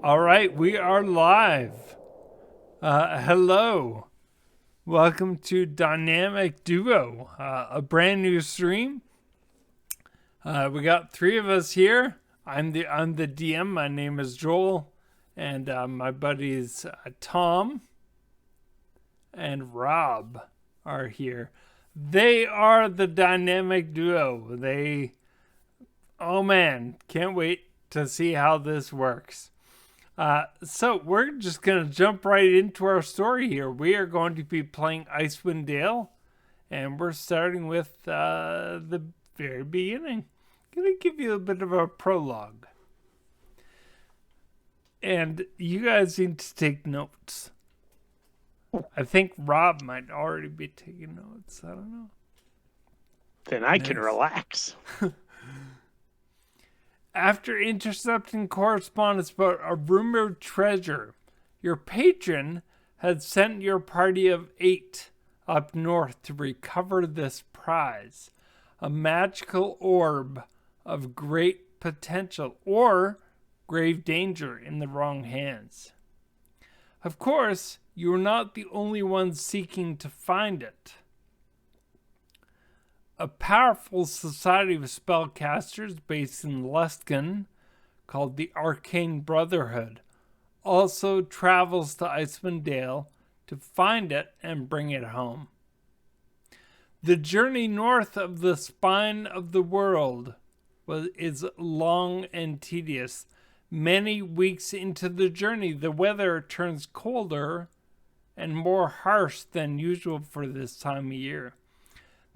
All right, we are live. Hello. Welcome to Dynamic Duo, a brand new stream. We got three of us here. I'm the DM. My name is Joel, and my buddies Tom and Rob are here. They are the Dynamic Duo. Oh man, can't wait to see how this works. So we're just going to jump right into our story here. We are going to be playing Icewind Dale, and we're starting with the very beginning. I'm going to give you a bit of a prologue. And you guys need to take notes. I think Rob might already be taking notes. I don't know. Then I can relax. After intercepting correspondence about a rumored treasure, your patron had sent your party of 8 up north to recover this prize, a magical orb of great potential or grave danger in the wrong hands. Of course, you were not the only ones seeking to find it. A powerful society of spellcasters based in Luskan, called the Arcane Brotherhood, also travels to Icewind Dale to find it and bring it home. The journey north of the spine of the world is long and tedious. Many weeks into the journey, the weather turns colder and more harsh than usual for this time of year.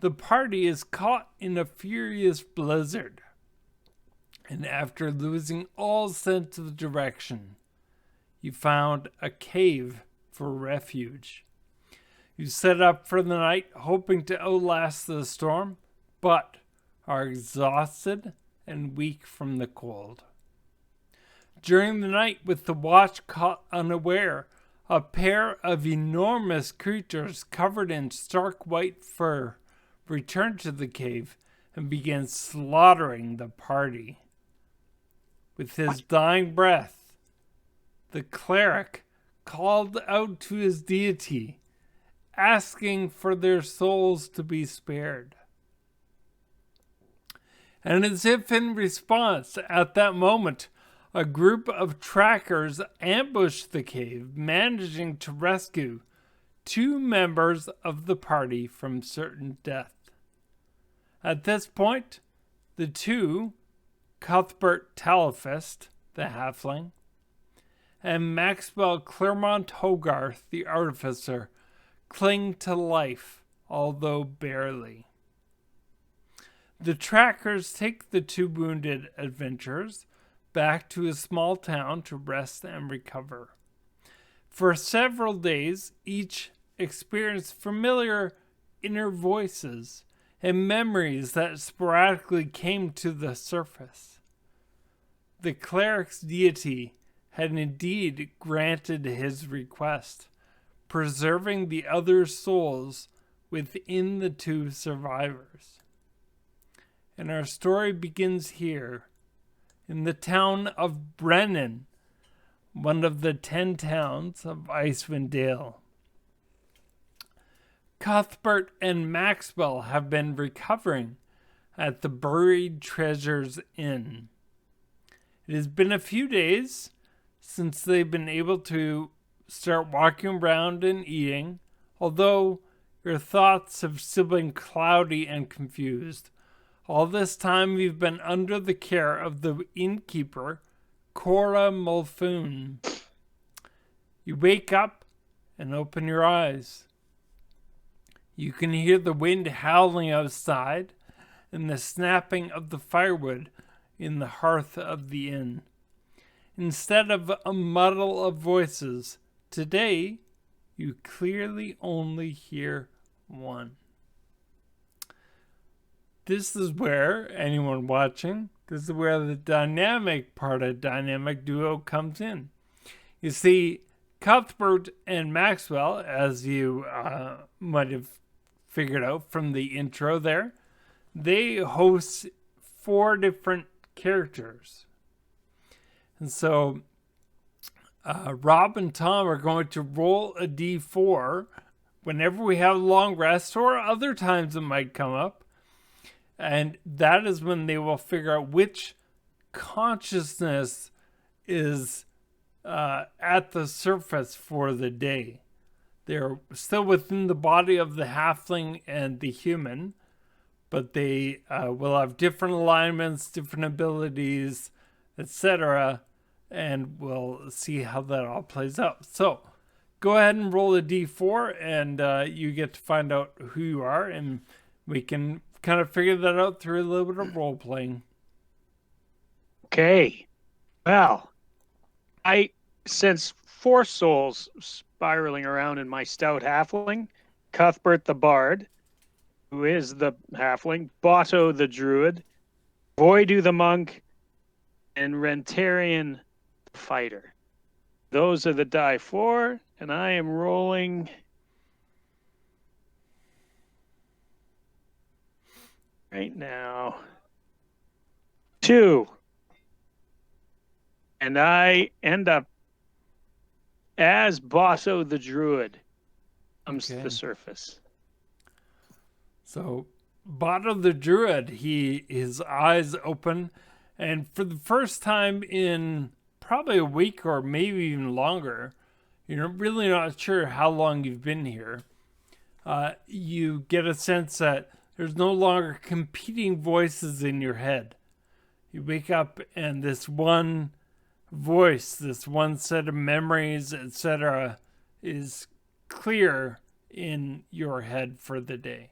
The party is caught in a furious blizzard, and after losing all sense of direction, you found a cave for refuge. You set up for the night, hoping to outlast the storm, but are exhausted and weak from the cold. During the night, with the watch caught unaware, a pair of enormous creatures covered in stark white fur returned to the cave and began slaughtering the party. With his dying breath, the cleric called out to his deity, asking for their souls to be spared. And as if in response, at that moment, a group of trackers ambushed the cave, managing to rescue 2 members of the party from certain death. At this point, the 2, Cuthbert Talifist, the halfling, and Maxwell Claremont Hogarth, the artificer, cling to life, although barely. The trackers take the 2 wounded adventurers back to a small town to rest and recover. For several days, each experienced familiar inner voices and memories that sporadically came to the surface. The cleric's deity had indeed granted his request, preserving the other souls within the 2 survivors. And our story begins here, in the town of Bremen, one of the 10 towns of Icewind Dale. Cuthbert and Maxwell have been recovering at the Buried Treasures Inn. It has been a few days since they've been able to start walking around and eating, although your thoughts have still been cloudy and confused. All this time you've been under the care of the innkeeper, Cora Mulfoon. You wake up and open your eyes. You can hear the wind howling outside and the snapping of the firewood in the hearth of the inn. Instead of a muddle of voices, today you clearly only hear one. This is where, anyone watching, this is where the dynamic part of Dynamic Duo comes in. You see, Cuthbert and Maxwell, as you might have figured out from the intro there, they host 4 different characters. And so Rob and Tom are going to roll a d4 whenever we have a long rest, or other times it might come up. And that is when they will figure out which consciousness is at the surface for the day. They're still within the body of the halfling and the human, but they will have different alignments, different abilities, etc. And we'll see how that all plays out. So go ahead and roll a d4, and you get to find out who you are, and we can kind of figure that out through a little bit of role playing. Okay. Well, I sense 4 souls spiraling around in my stout halfling, Cuthbert the Bard, who is the halfling, Botto the Druid, Voidu the Monk, and Rentarian the Fighter. Those are the die 4, and I am rolling right now 2. And I end up as Botto the Druid comes to the surface. So Botto the Druid, his eyes open, and for the first time in probably a week or maybe even longer, you're really not sure how long you've been here. You get a sense that there's no longer competing voices in your head. You wake up and this one voice, this one set of memories, etc., is clear in your head for the day.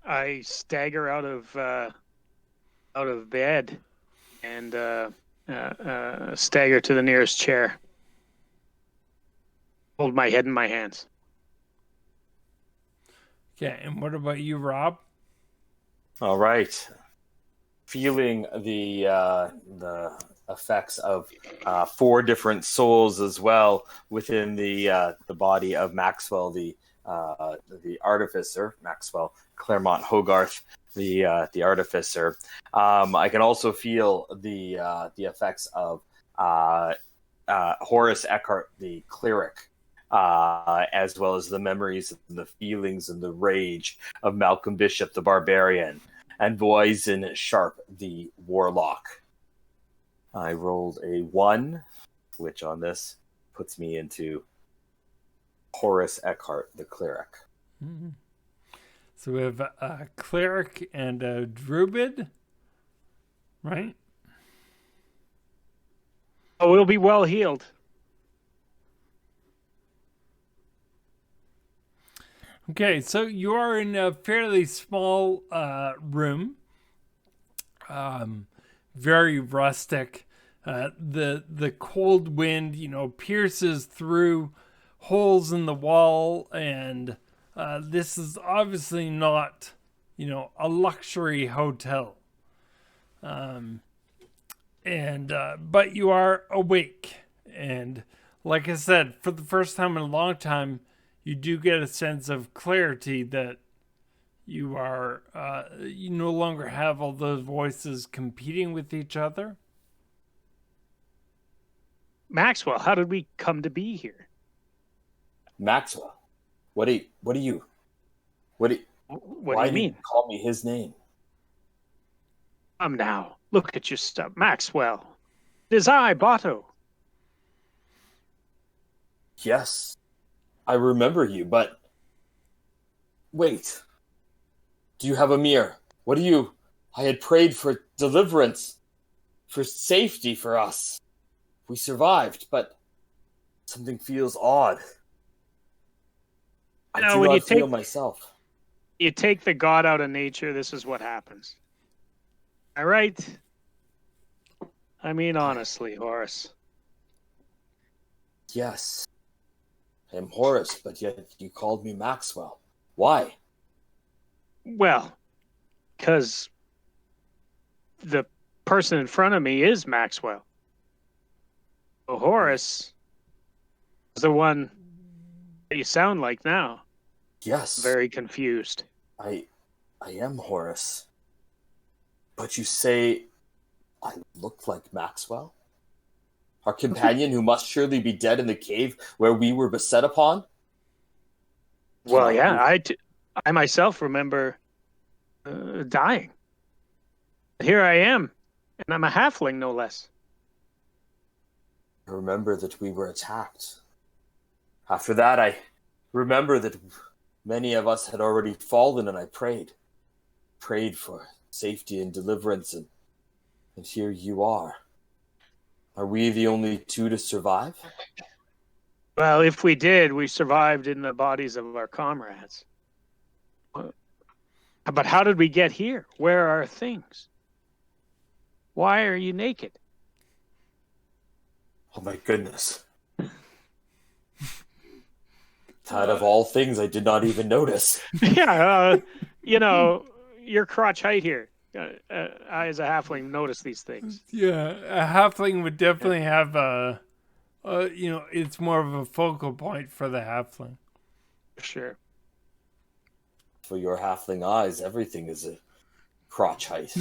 I stagger out of bed and stagger to the nearest chair. Hold my head in my hands. Okay, and what about you, Rob? All right. Feeling the effects of 4 different souls as well within the body of Maxwell, the artificer, Maxwell Claremont Hogarth, the artificer. I can also feel the effects of Horace Eckhart, the cleric, as well as the memories and the feelings and the rage of Malcolm Bishop, the barbarian, and Voisin Sharp, the warlock. I rolled a 1, which on this puts me into Horace Eckhart, the cleric. Mm-hmm. So we have a cleric and a druid, right? Oh, we'll be well healed. Okay, so you are in a fairly small room, very rustic. The cold wind, pierces through holes in the wall, and this is obviously not, a luxury hotel. But you are awake, and like I said, for the first time in a long time, you do get a sense of clarity that you are, you no longer have all those voices competing with each other. Maxwell, how did we come to be here? Maxwell, what do you What do you mean? Call me his name? Come now, look at your stuff, Maxwell. It is I, Botto. Yes, I remember you, but wait. Do you have a mirror? I had prayed for deliverance, for safety for us. We survived, but something feels odd. I do not feel myself. You take the god out of nature, this is what happens. All right? I mean, honestly, Horace. Yes. I am Horace, but yet you called me Maxwell. Why? Well, because the person in front of me is Maxwell. So Horace is the one that you sound like now. Yes. Very confused. I am Horace. But you say I look like Maxwell? Our companion who must surely be dead in the cave where we were beset upon? Well, Cannot yeah, be. I myself remember dying. Here I am, and I'm a halfling, no less. I remember that we were attacked. After that, I remember that many of us had already fallen, and I prayed for safety and deliverance, and here you are. Are we the only two to survive? Well, if we did, we survived in the bodies of our comrades. But how did we get here? Where are our things? Why are you naked? Oh my goodness. Out of all things, I did not even notice. Yeah, your crotch height here. I, as a halfling, notice these things. Yeah, a halfling would definitely have it's more of a focal point for the halfling. Sure. For your halfling eyes, everything is a crotch height.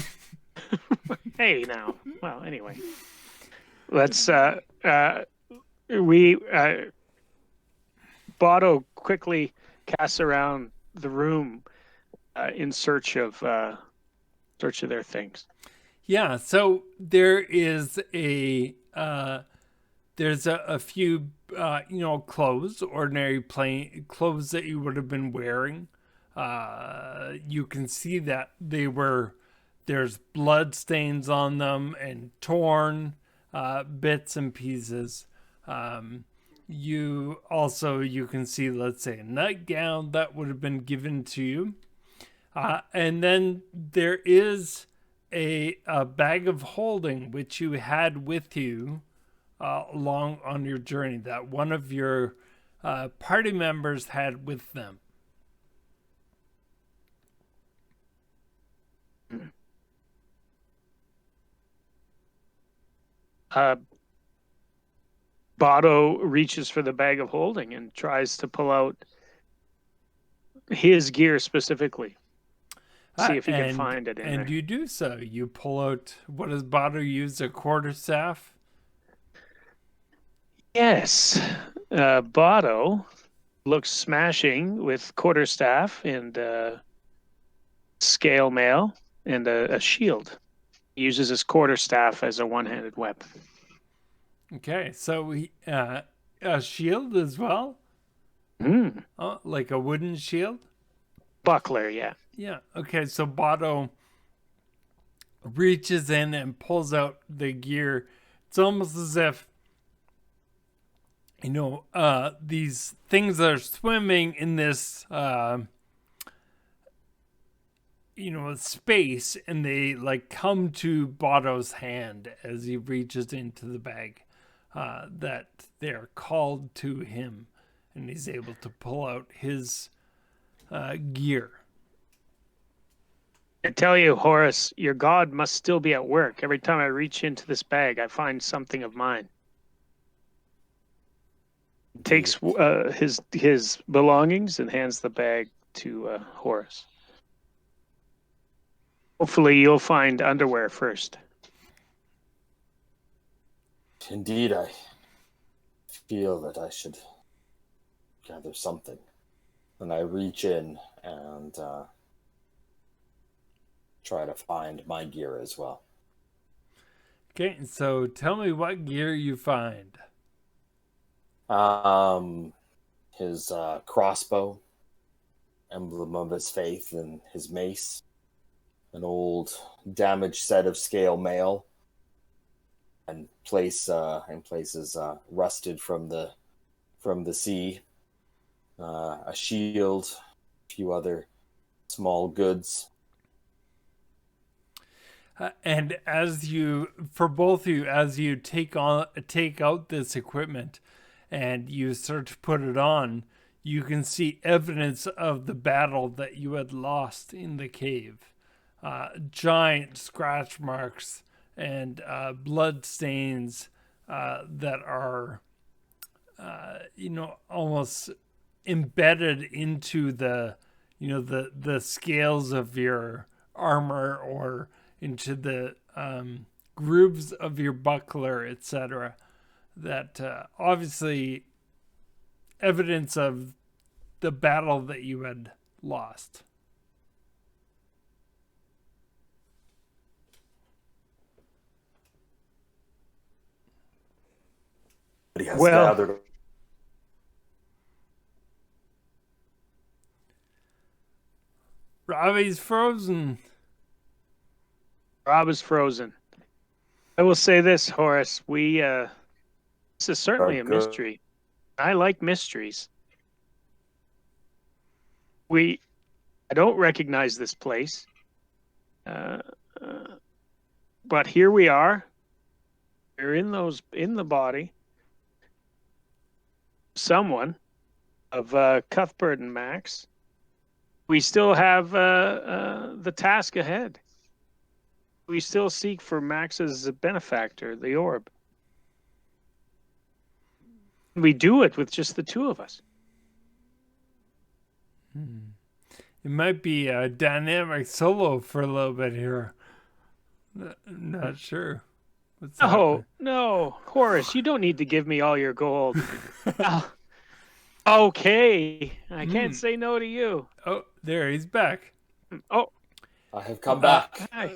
Hey, now. Well, anyway, let's. We Botto quickly casts around the room in search of their things. Yeah, so there is there's a few clothes, ordinary plain clothes that you would have been wearing. You can see that there's blood stains on them and torn bits and pieces. You can see, let's say, a nightgown that would have been given to you. And then there is a bag of holding which you had with you along on your journey that one of your party members had with them. Botto reaches for the bag of holding and tries to pull out his gear specifically. See if he can find it in there. And you do so. You pull out, what does Botto use, a quarterstaff? Yes. Botto looks smashing with quarterstaff and scale mail and a shield. He uses his quarterstaff as a one-handed weapon. Okay, so a shield as well? Oh, like a wooden shield? Buckler, yeah. Yeah, okay, so Botto reaches in and pulls out the gear. It's almost as if, these things are swimming in this, space, and they like come to Botto's hand as he reaches into the bag. That they're called to him, and he's able to pull out his gear. I tell you, Horace, your god must still be at work. Every time I reach into this bag, I find something of mine. Takes his belongings and hands the bag to Horace. Hopefully, you'll find underwear first. Indeed, I feel that I should gather something. And I reach in and try to find my gear as well. Okay, so tell me what gear you find. His crossbow, emblem of his faith, and his mace, an old damaged set of scale mail, and places rusted from the sea, a shield, a few other small goods. And as you take out this equipment and you start to put it on, you can see evidence of the battle that you had lost in the cave. Giant scratch marks and blood stains that are, almost embedded into the scales of your armor, or into the grooves of your buckler, etc. that obviously evidence of the battle that you had lost. He has Well- gathered. Robbie's frozen. Rob is frozen. I will say this, Horace. This is certainly a Good. mystery. I like mysteries. I don't recognize this place. But here we are. We're in the body. Someone of Cuthbert and Max. We still have the task ahead. We still seek for Max's benefactor, the orb. We do it with just the two of us. It might be a dynamic solo for a little bit here. I'm not sure. What's happening? No, Horace, you don't need to give me all your gold. Okay, I can't say no to you. Oh, there, he's back. Oh, I have come back. hi.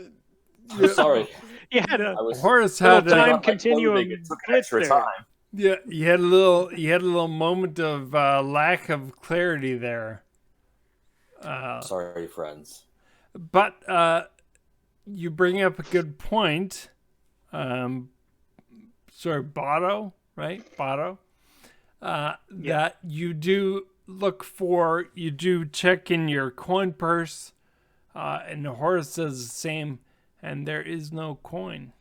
I'm sorry. You had a I was Horace little had time Got my continuum clothing. It took an blitz extra there. time. yeah, you had a little moment of lack of clarity there. Sorry, friends. But you bring up a good point. Sorry, Botto, right? Botto. That you do you do check in your coin purse, and Horace does the same, and there is no coin.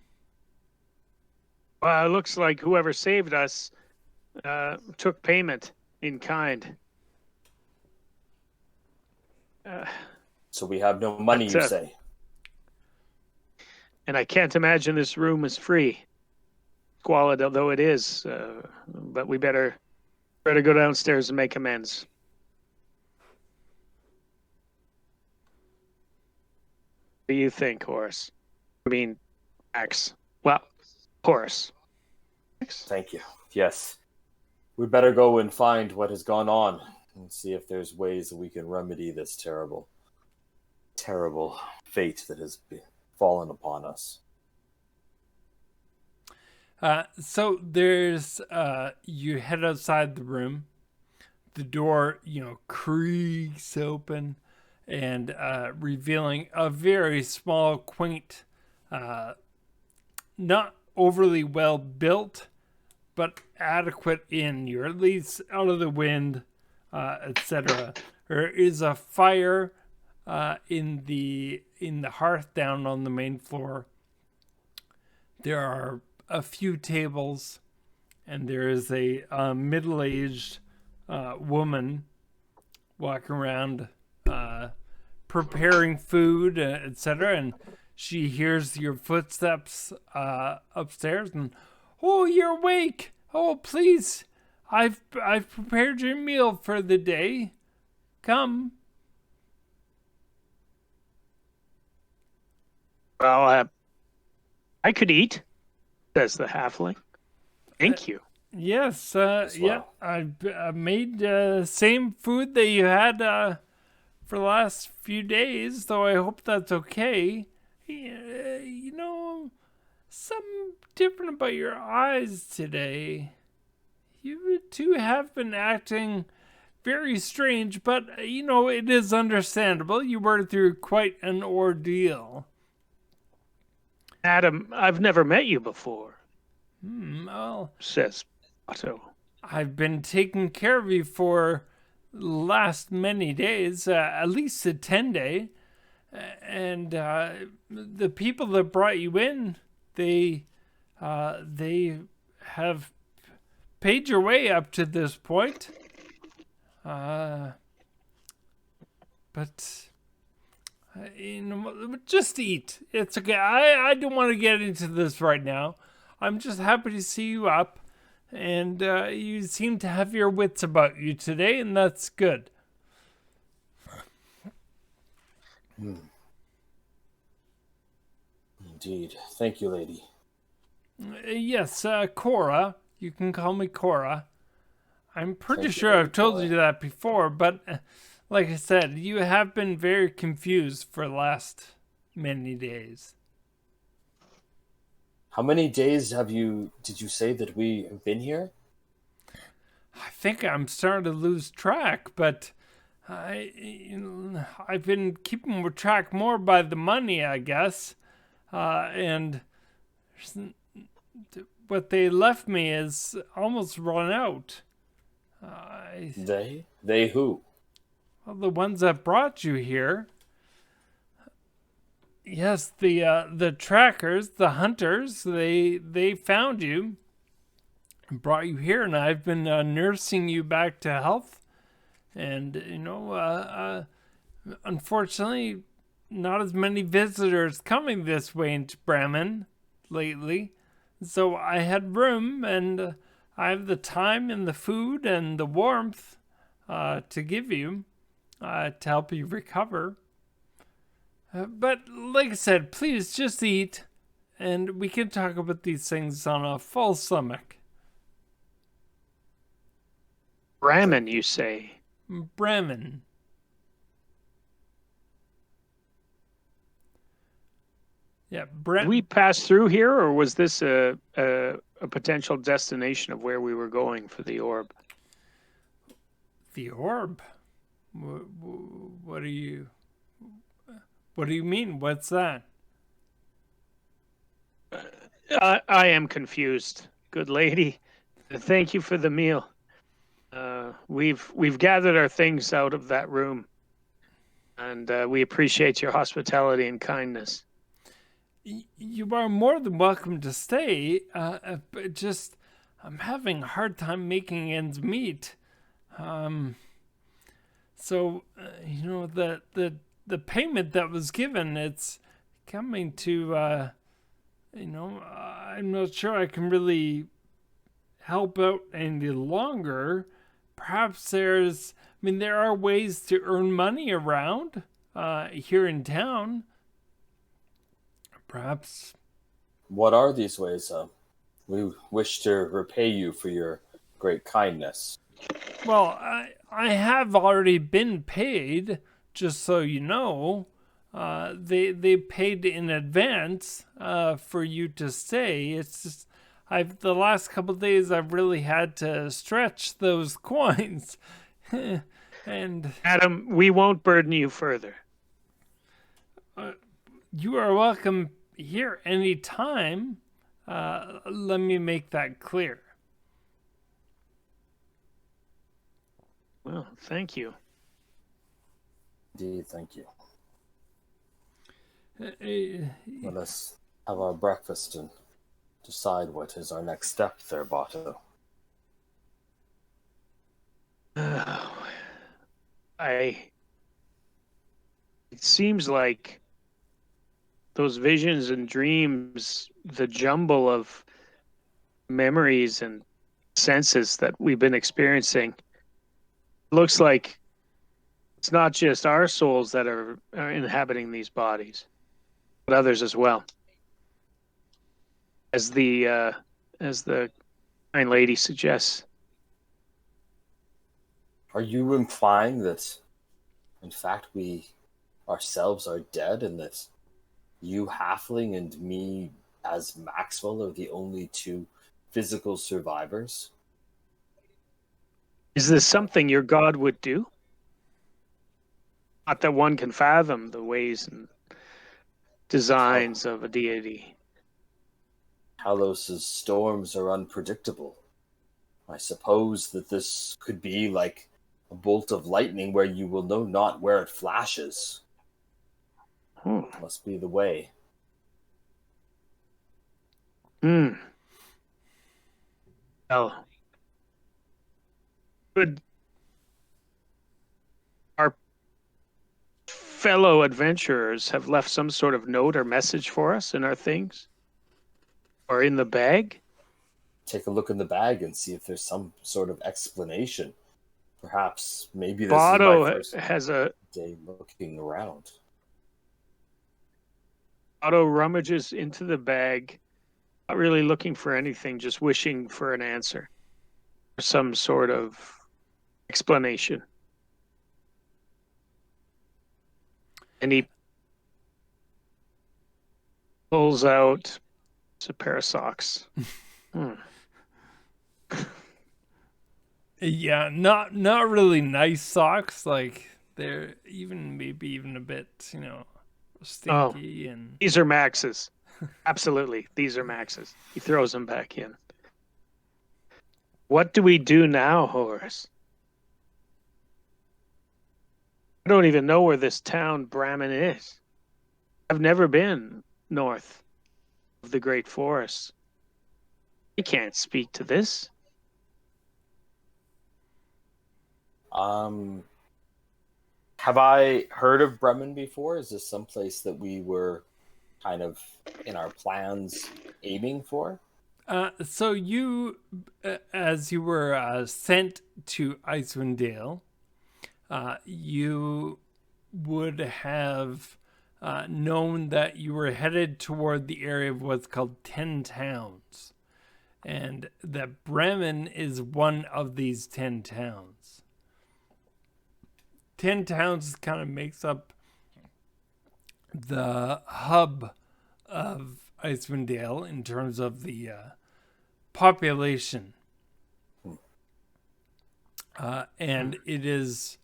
It looks like whoever saved us took payment in kind. So we have no money, you But, say? And I can't imagine this room is free, squalid although it is. But we better go downstairs and make amends. What do you think, Horace? I mean, Max. Well, Horace. Thank you. Yes. We better go and find what has gone on and see if there's ways that we can remedy this terrible, terrible fate that has fallen upon us. So there's you head outside the room. The door, creaks open, and revealing a very small, quaint, not overly well built, but adequate inn. You're at least out of the wind, etc. There is a fire in the hearth down on the main floor. There are a few tables, and there is a middle-aged woman walking around preparing food, etc. And she hears your footsteps upstairs, and you're awake. Oh, please, I've prepared your meal for the day. Come. Well, I could eat, says the halfling. Thank you. Yes, well. yeah, I made same food that you had for the last few days, though I hope that's okay. Something different about your eyes today. You two have been acting very strange, but, it is understandable. You were through quite an ordeal. Adam, I've never met you before, Well, says Otto. I've been taking care of you for the last many days, at least a 10-day. And the people that brought you in, they have paid your way up to this point. But just eat. It's okay. I don't want to get into this right now. I'm just happy to see you up, and you seem to have your wits about you today, and that's good. Indeed. Thank you, lady. Yes, Cora, You can call me Cora. I'm pretty Thank you, sure Lady I've told Cora. you that before, but like I said, you have been very confused for the last many days. How many days did you say that we have been here? I think I'm starting to lose track, but I've been keeping track more by the money, I guess. And what they left me is almost run out. They who? Well, the ones that brought you here. Yes, the trackers, the hunters, they found you and brought you here, and I've been nursing you back to health. And unfortunately, not as many visitors coming this way into Bremen lately. So I had room, and I have the time and the food and the warmth to give you to help you recover. But like I said, please just eat, and we can talk about these things on a full stomach. Bremen, you say? Bremen. Yeah, Did we pass through here, or was this a potential destination of where we were going for the orb? The orb? What do you mean? What's that? I am confused, good lady. Thank you for the meal. We've gathered our things out of that room, and we appreciate your hospitality and kindness. You are more than welcome to stay. But just I'm having a hard time making ends meet. So the payment that was given, it's coming to I'm not sure I can really help out any longer. Perhaps there are ways to earn money around here in town. Perhaps. What are these ways? We wish to repay you for your great kindness. Well, I have already been paid, just so you know. They paid in advance for you to stay. It's just the last couple of days I've really had to stretch those coins. And Adam, we won't burden you further. You are welcome here anytime. Let me make that clear. Well, thank you. Indeed, thank you. Uh, Let us have our breakfast and decide what is our next step there, Bato. It seems like those visions and dreams, the jumble of memories and senses that we've been experiencing, looks like it's not just our souls that are inhabiting these bodies, but others as well. As the kind lady suggests. Are you implying that, in fact, we ourselves are dead and that you, Halfling, and me, as Maxwell, are the only two physical survivors? Is this something your god would do? Not that one can fathom the ways and designs of a deity. Halos's storms are unpredictable. I suppose that this could be like a bolt of lightning where you will know not where it flashes. Must be the way. Well, could our fellow adventurers have left some sort of note or message for us in our things? Or in the bag? Take a look in the bag and see if there's some sort of explanation. Perhaps, maybe this Bato is my first day looking around. Otto rummages into the bag Not really looking for anything, just wishing for an answer, some sort of explanation. And he pulls out a pair of socks. Yeah, not really nice socks. Like they're maybe even a bit, stinky and. These are Max's. Absolutely, these are Max's. He throws them back in. What do we do now, Horace? I don't even know where this town Bremen is. I've never been north of the Great Forest. I can't speak to this. Have I heard of Bremen before? Is this someplace that we were kind of in our plans aiming for? So you, as you were sent to Icewind Dale, you would have known that you were headed toward the area of what's called 10 towns, and that Bremen is one of these 10 towns. 10 towns kind of makes up the hub of Icewind Dale in terms of the population. And it is,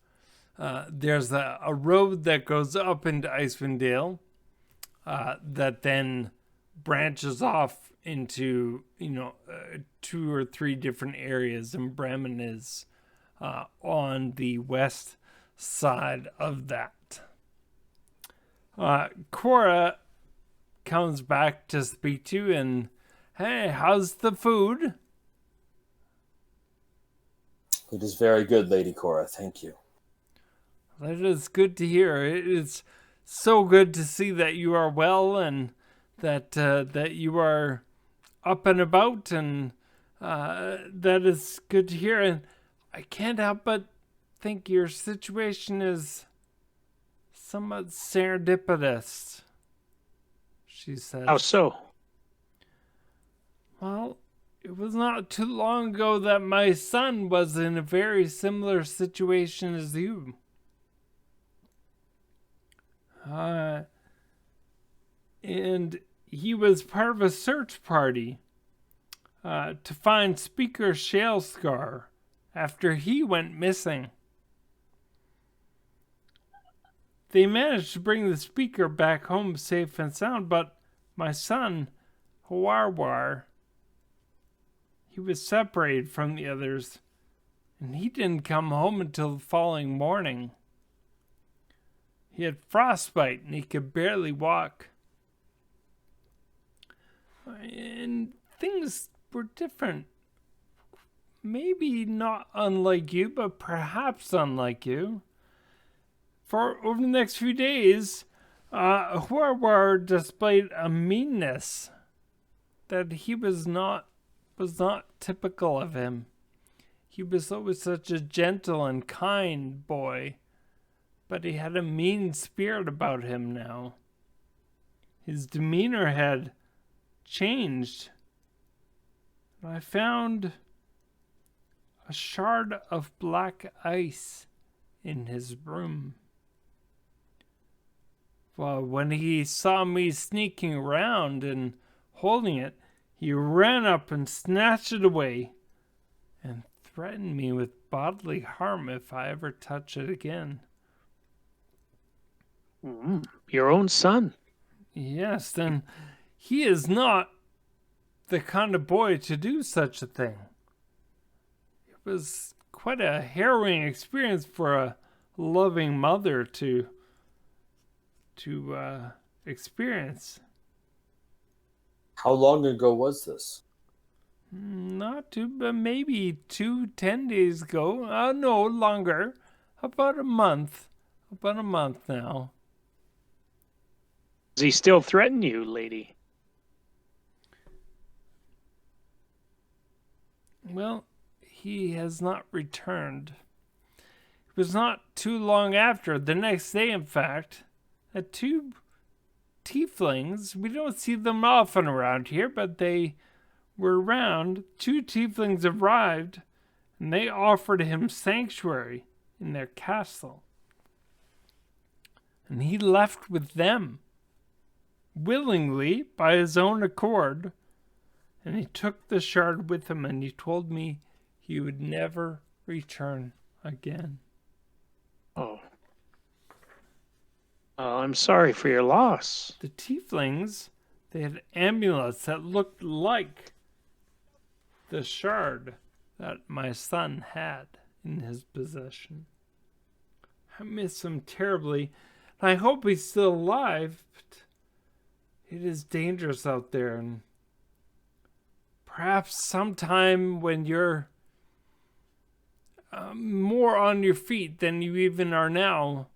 there's a road that goes up into Icewind Dale that then branches off into, 2 or 3 different areas, and Bremen is on the west side of that. Cora comes back to speak to you, and hey, how's the food? It is very good, Lady Cora. Thank you. That is good to hear. It is so good to see that you are well and that you are up and about, and that is good to hear. And I can't help but think your situation is somewhat serendipitous, she said. How so? Well, it was not too long ago that my son was in a very similar situation as you. And he was part of a search party to find Speaker Shalescar after he went missing. They managed to bring the speaker back home safe and sound, but my son, Hawarwar, he was separated from the others, and he didn't come home until the following morning. He had frostbite, and he could barely walk. And things were different. Maybe not unlike you, but perhaps unlike you. For over the next few days, Hawarwar displayed a meanness that he was not typical of him. He was always such a gentle and kind boy, but he had a mean spirit about him now. His demeanor had changed. I found a shard of black ice in his room. Well, when he saw me sneaking around and holding it, he ran up and snatched it away and threatened me with bodily harm if I ever touch it again. Your own son? Yes, then he is not the kind of boy to do such a thing. It was quite a harrowing experience for a loving mother to experience. How long ago was this? Not too, but maybe 10 days ago. No, longer. About a month. About a month now. Does he still threaten you, lady? Well, he has not returned. It was not too long after, the next day in fact, that two tieflings. We don't see them often around here, but they were around. 2 tieflings arrived, and they offered him sanctuary in their castle. And he left with them, willingly, by his own accord. And he took the shard with him, and he told me he would never return again. Oh. I'm sorry for your loss. The tieflings, they had amulets that looked like the shard that my son had in his possession. I miss him terribly, and I hope he's still alive, but it is dangerous out there, and perhaps sometime when you're more on your feet than you even are now,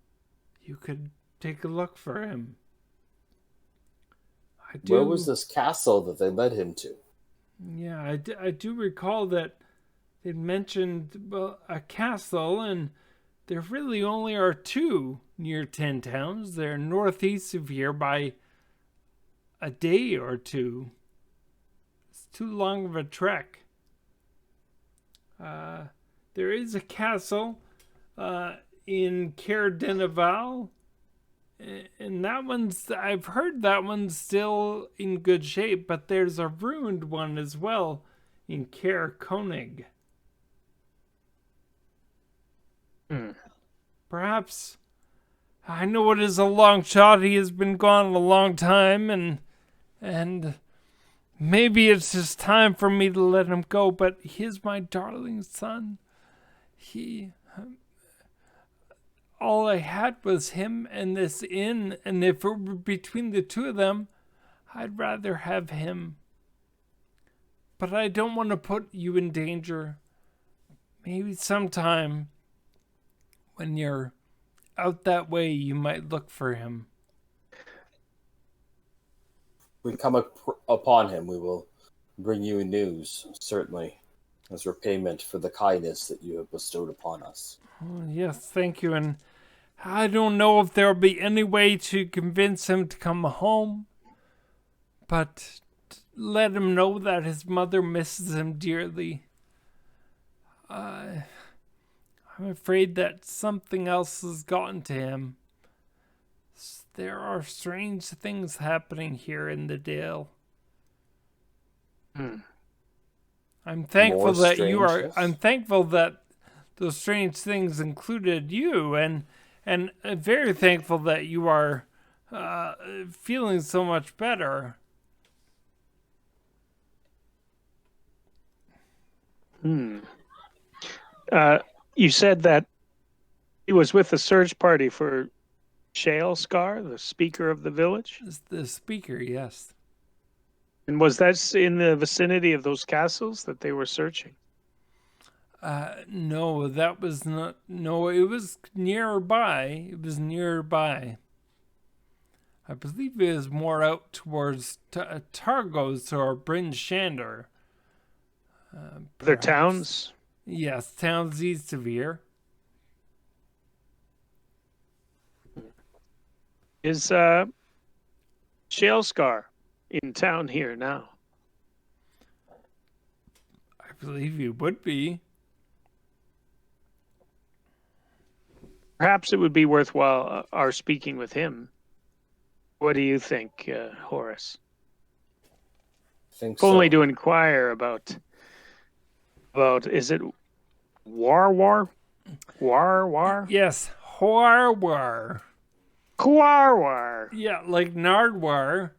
you could take a look for him. Where was this castle that they led him to? Yeah, I do recall that they mentioned a castle, and there really only are 2 near 10 towns. They're northeast of here by a day or 2. It's too long of a trek. There is a castle in Caer-Dineval, and that one's, I've heard that one's still in good shape, but there's a ruined one as well in Caer-Konig. Perhaps, I know it is a long shot, he has been gone a long time, and maybe it's just time for me to let him go, but he is my darling son. All I had was him and this inn, and if it were between the 2 of them, I'd rather have him. But I don't want to put you in danger. Maybe sometime when you're out that way, you might look for him. We come upon him, we will bring you news, certainly, as repayment for the kindness that you have bestowed upon us. Oh, yes, thank you. And I don't know if there'll be any way to convince him to come home, but let him know that his mother misses him dearly. I'm afraid that something else has gotten to him. There are strange things happening here in the Dale. I'm thankful that you are. I'm thankful that those strange things included you, and very thankful that you are feeling so much better. You said that he was with the search party for Scar, the speaker of the village? The speaker, yes. And was that in the vicinity of those castles that they were searching? No, that was not. No, it was nearby. It was nearby. I believe it was more out towards Targos or Bryn Shander. Their towns? Yes, towns east of here. Is Scar in town here now? I believe he would be. Perhaps it would be worthwhile our speaking with him. What do you think, Horace? I think so. Only to so. inquire about is it War? Yes, Horwar. Quarwar. Yeah, like Nardwar,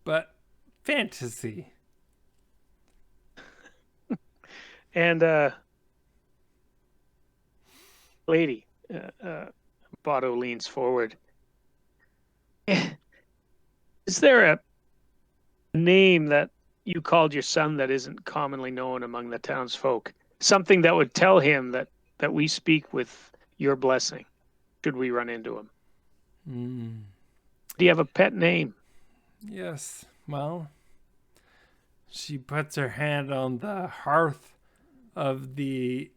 but fantasy. And lady, Botto leans forward. Is there a name that you called your son that isn't commonly known among the townsfolk? Something that would tell him that we speak with your blessing, should we run into him? Do you have a pet name? Yes, well, she puts her hand on the hearth of the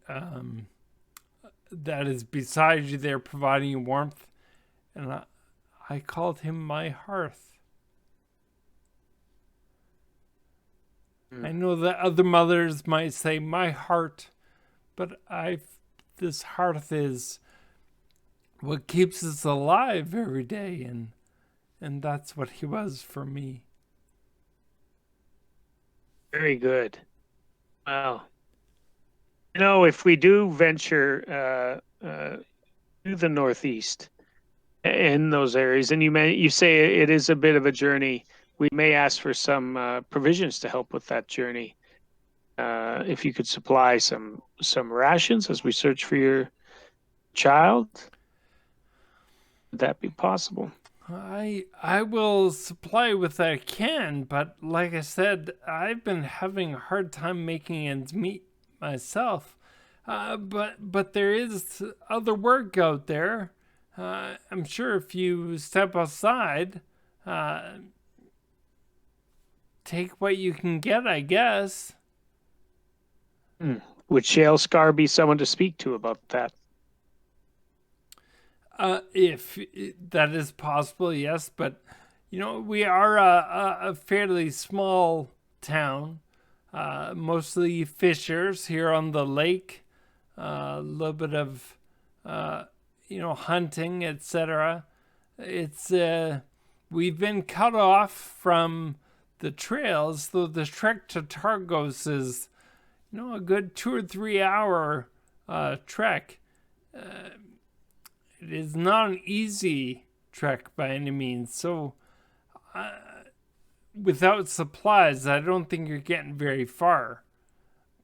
that is beside you there, providing you warmth, and I called him my hearth. I know that other mothers might say my heart, but this hearth is what keeps us alive every day, and that's what he was for me. Very good. Wow. If we do venture to the Northeast in those areas, and you say it is a bit of a journey, we may ask for some provisions to help with that journey. If you could supply some rations as we search for your child, would that be possible? I will supply what I can, but like I said, I've been having a hard time making ends meet myself. But there is other work out there. I'm sure if you step aside, take what you can get, I guess. Would Shale Scar be someone to speak to about that? If that is possible, yes. But, we are a fairly small town. Mostly fishers here on the lake. A little bit of, hunting, etc. It's, we've been cut off from the trails, though the trek to Targos is, a good 2 or 3 hour trek. It is not an easy trek by any means. So, without supplies, I don't think you're getting very far.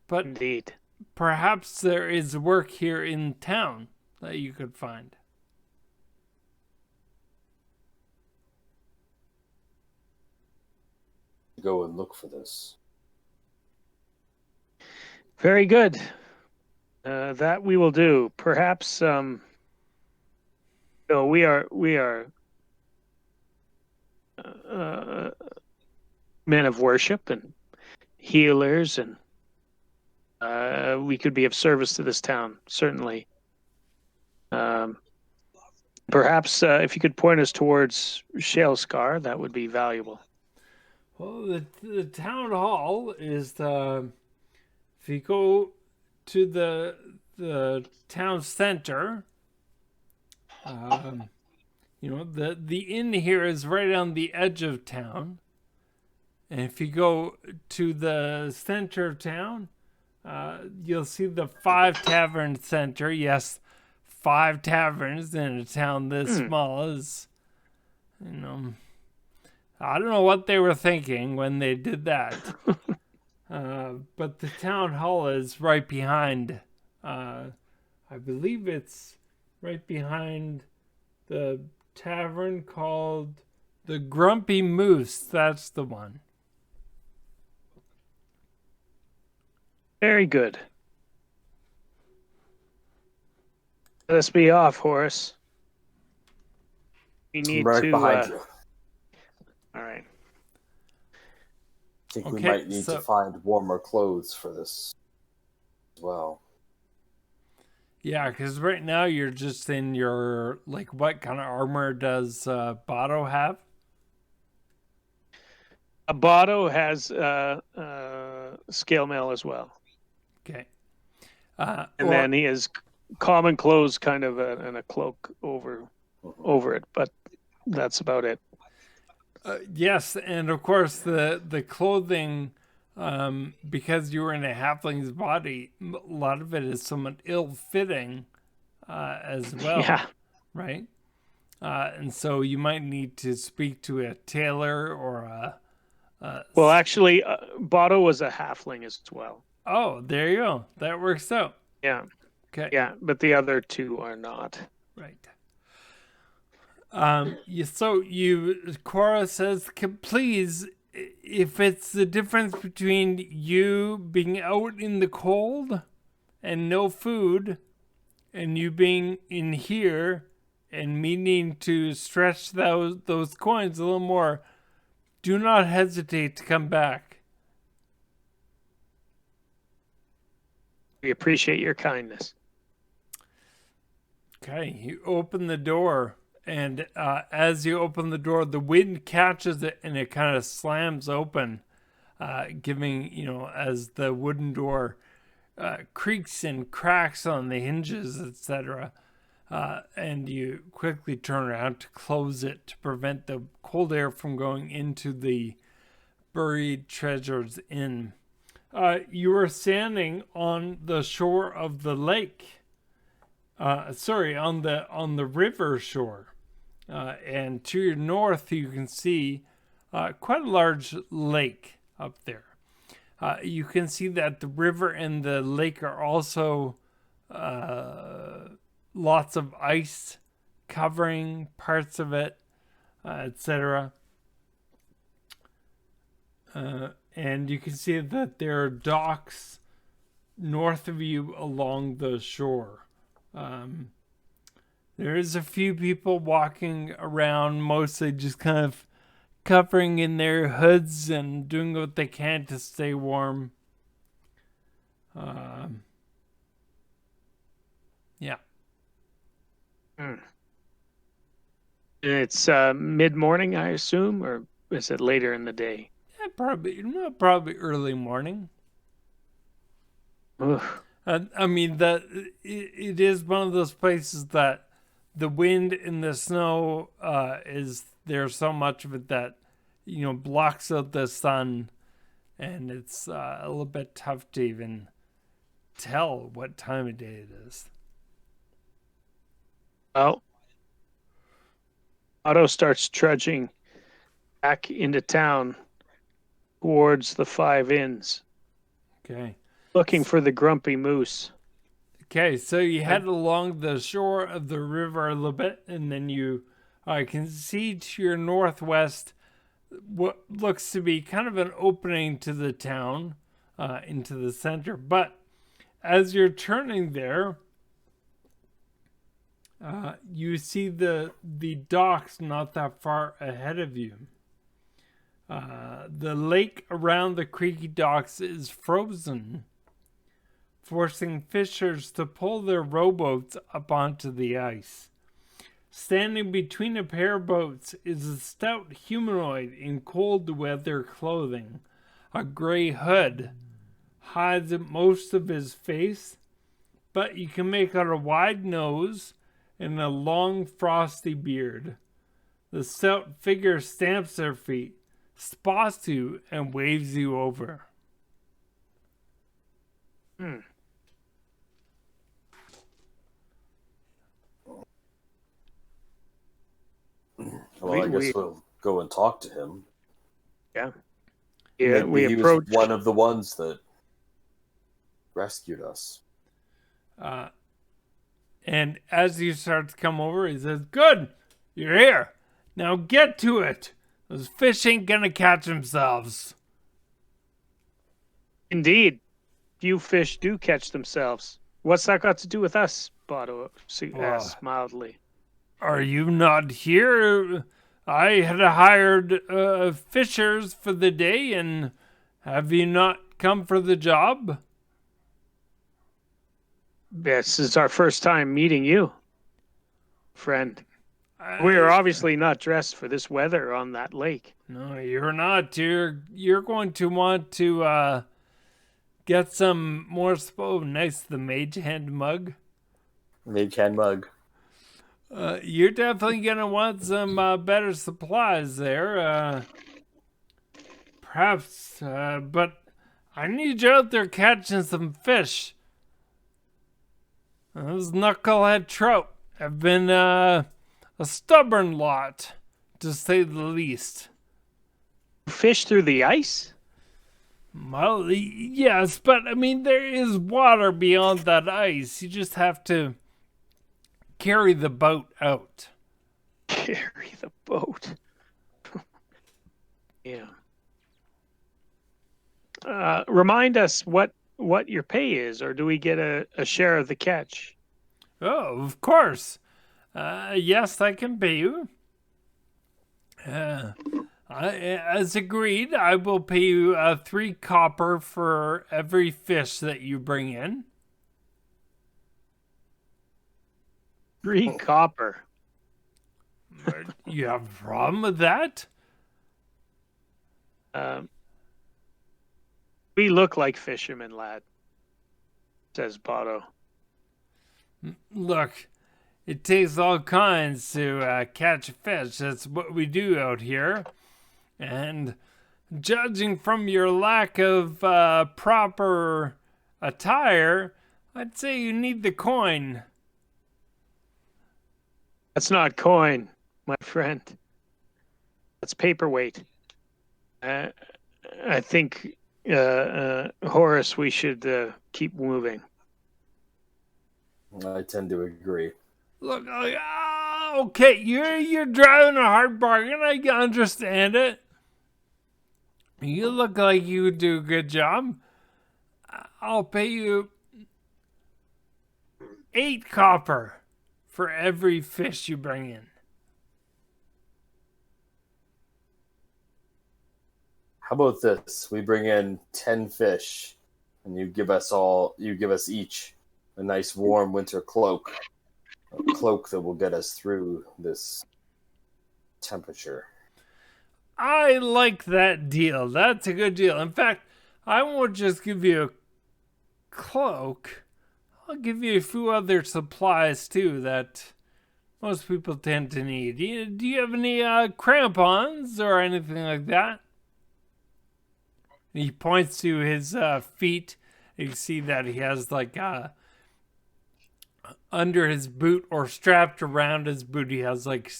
But Indeed. Perhaps there is work here in town that you could find. Go and look for this. Very good. That we will do. Perhaps we are men of worship and healers, and we could be of service to this town, certainly. Perhaps if you could point us towards Shale Scar, that would be valuable. Well, the town hall is if you go to the town center, the inn here is right on the edge of town. And if you go to the center of town, you'll see the 5 Tavern Center. Yes, 5 taverns in a town this small is, I don't know what they were thinking when they did that. But the town hall is right behind, I believe it's right behind the tavern called the Grumpy Moose. That's the one. Very good. Let us be off, Horace. We need right to. Behind you. All right. I think we might need to find warmer clothes for this as well. Yeah, because right now you're just in your, what kind of armor does Botto have? Botto has scale mail as well. Okay. And then he has common clothes, kind of and a cloak over it, but that's about it. Yes, and of course the clothing, because you were in a halfling's body, a lot of it is somewhat ill-fitting as well. Yeah. Right? And so you might need to speak to a tailor or a... Well, actually, Botto was a halfling as well. Oh, there you go. That works out. Yeah. Okay. Yeah, but the other two are not. Right. Cora says, please, if it's the difference between you being out in the cold and no food and you being in here and me needing to stretch those coins a little more, do not hesitate to come back. We appreciate your kindness. Okay, you open the door And as you open the door, the wind catches it and it kind of slams open, giving, as the wooden door creaks and cracks on the hinges, etc. And you quickly turn around to close it to prevent the cold air from going into the buried treasures inn. You are standing on the shore of the lake. On the river shore. And to your north, you can see quite a large lake up there. You can see that the river and the lake are also lots of ice covering parts of it, etc. And you can see that there are docks north of you along the shore. There is a few people walking around, mostly just kind of covering in their hoods and doing what they can to stay warm. Yeah. It's mid-morning, I assume, or is it later in the day? Yeah, probably early morning. Ugh. I mean, it is one of those places that the wind and the snow is there's so much of it that blocks out the sun, and it's a little bit tough to even tell what time of day it is. Well, Otto starts trudging back into town towards the Five Inns, Okay. looking for the grumpy moose. Okay, so you head along the shore of the river a little bit, and then you can see to your northwest what looks to be kind of an opening to the town, into the center. But as you're turning there, you see the docks not that far ahead of you. The lake around the creaky docks is frozen, forcing fishers to pull their rowboats up onto the ice. Standing between a pair of boats is a stout humanoid in cold weather clothing. A gray hood hides most of his face, but you can make out a wide nose and a long frosty beard. The stout figure stamps their feet, spots you, and waves you over. Well, I guess we'll go and talk to him. Yeah, Maybe we he approach was one of the ones that rescued us. And as you start to come over, he says, "Good, you're here. Now get to it. Those fish ain't gonna catch themselves." Indeed, few fish do catch themselves. What's that got to do with us? Otto asked mildly. Are you not here? I had hired fishers for the day, and have you not come for the job? This is our first time meeting you, friend. We are obviously not dressed for this weather on that lake. No, you're not. You're going to want to get some more nice, the mage hand mug. Mage hand mug. You're definitely gonna want some better supplies there. Perhaps, but I need you out there catching some fish. Those knucklehead trout have been a stubborn lot, to say the least. Fish through the ice? Well, yes, but I mean, there is water beyond that ice. You just have to carry the boat out. Carry the boat. Yeah. Remind us what your pay is, or do we get a share of the catch? Oh, of course. Yes, I can pay you. As agreed, I will pay you 3 copper for every fish that you bring in. 3 copper. You have a problem with that? We look like fishermen, lad, says Pato. Look, it takes all kinds to catch a fish. That's what we do out here. And judging from your lack of proper attire, I'd say you need the coin. That's not coin, my friend. That's paperweight. I think, Horace, we should keep moving. I tend to agree. Look, okay, you're driving a hard bargain. I understand it. You look like you would do a good job. I'll pay you 8 copper for every fish you bring in. How about this? We bring in 10 fish, and you give us each a nice warm winter cloak. A cloak that will get us through this temperature. I like that deal. That's a good deal. In fact, I won't just give you a cloak. I'll give you a few other supplies too that most people tend to need. Do you have any crampons or anything like that? And he points to his feet. You can see that he has like under his boot or strapped around his boot, he has like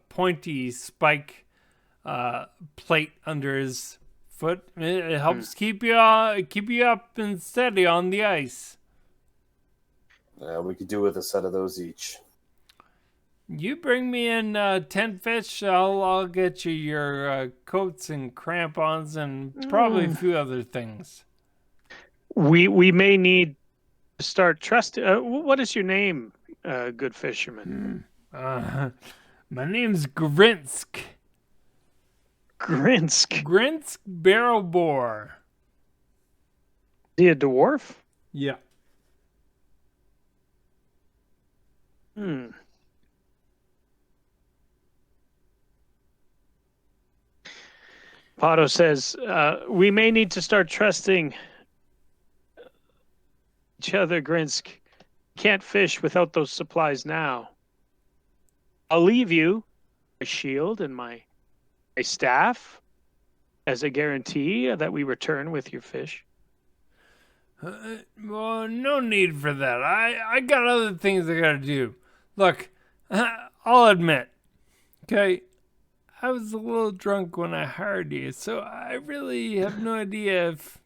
pointy spike plate under his foot. It helps keep you up and steady on the ice. We could do with a set of those each. You bring me in 10 fish, I'll get you your coats and crampons and probably a few other things. We may need to start trusting. What is your name, good fisherman? My name's Grinsk. Grinsk. Grinsk Barrowbore. Is he a dwarf? Yeah. Pato says, we may need to start trusting each other, Grinsk. Can't fish without those supplies now. I'll leave you a shield and my staff as a guarantee that we return with your fish. Well, no need for that. I got other things I gotta do. Look, I'll admit, okay, I was a little drunk when I hired you, so I really have no idea if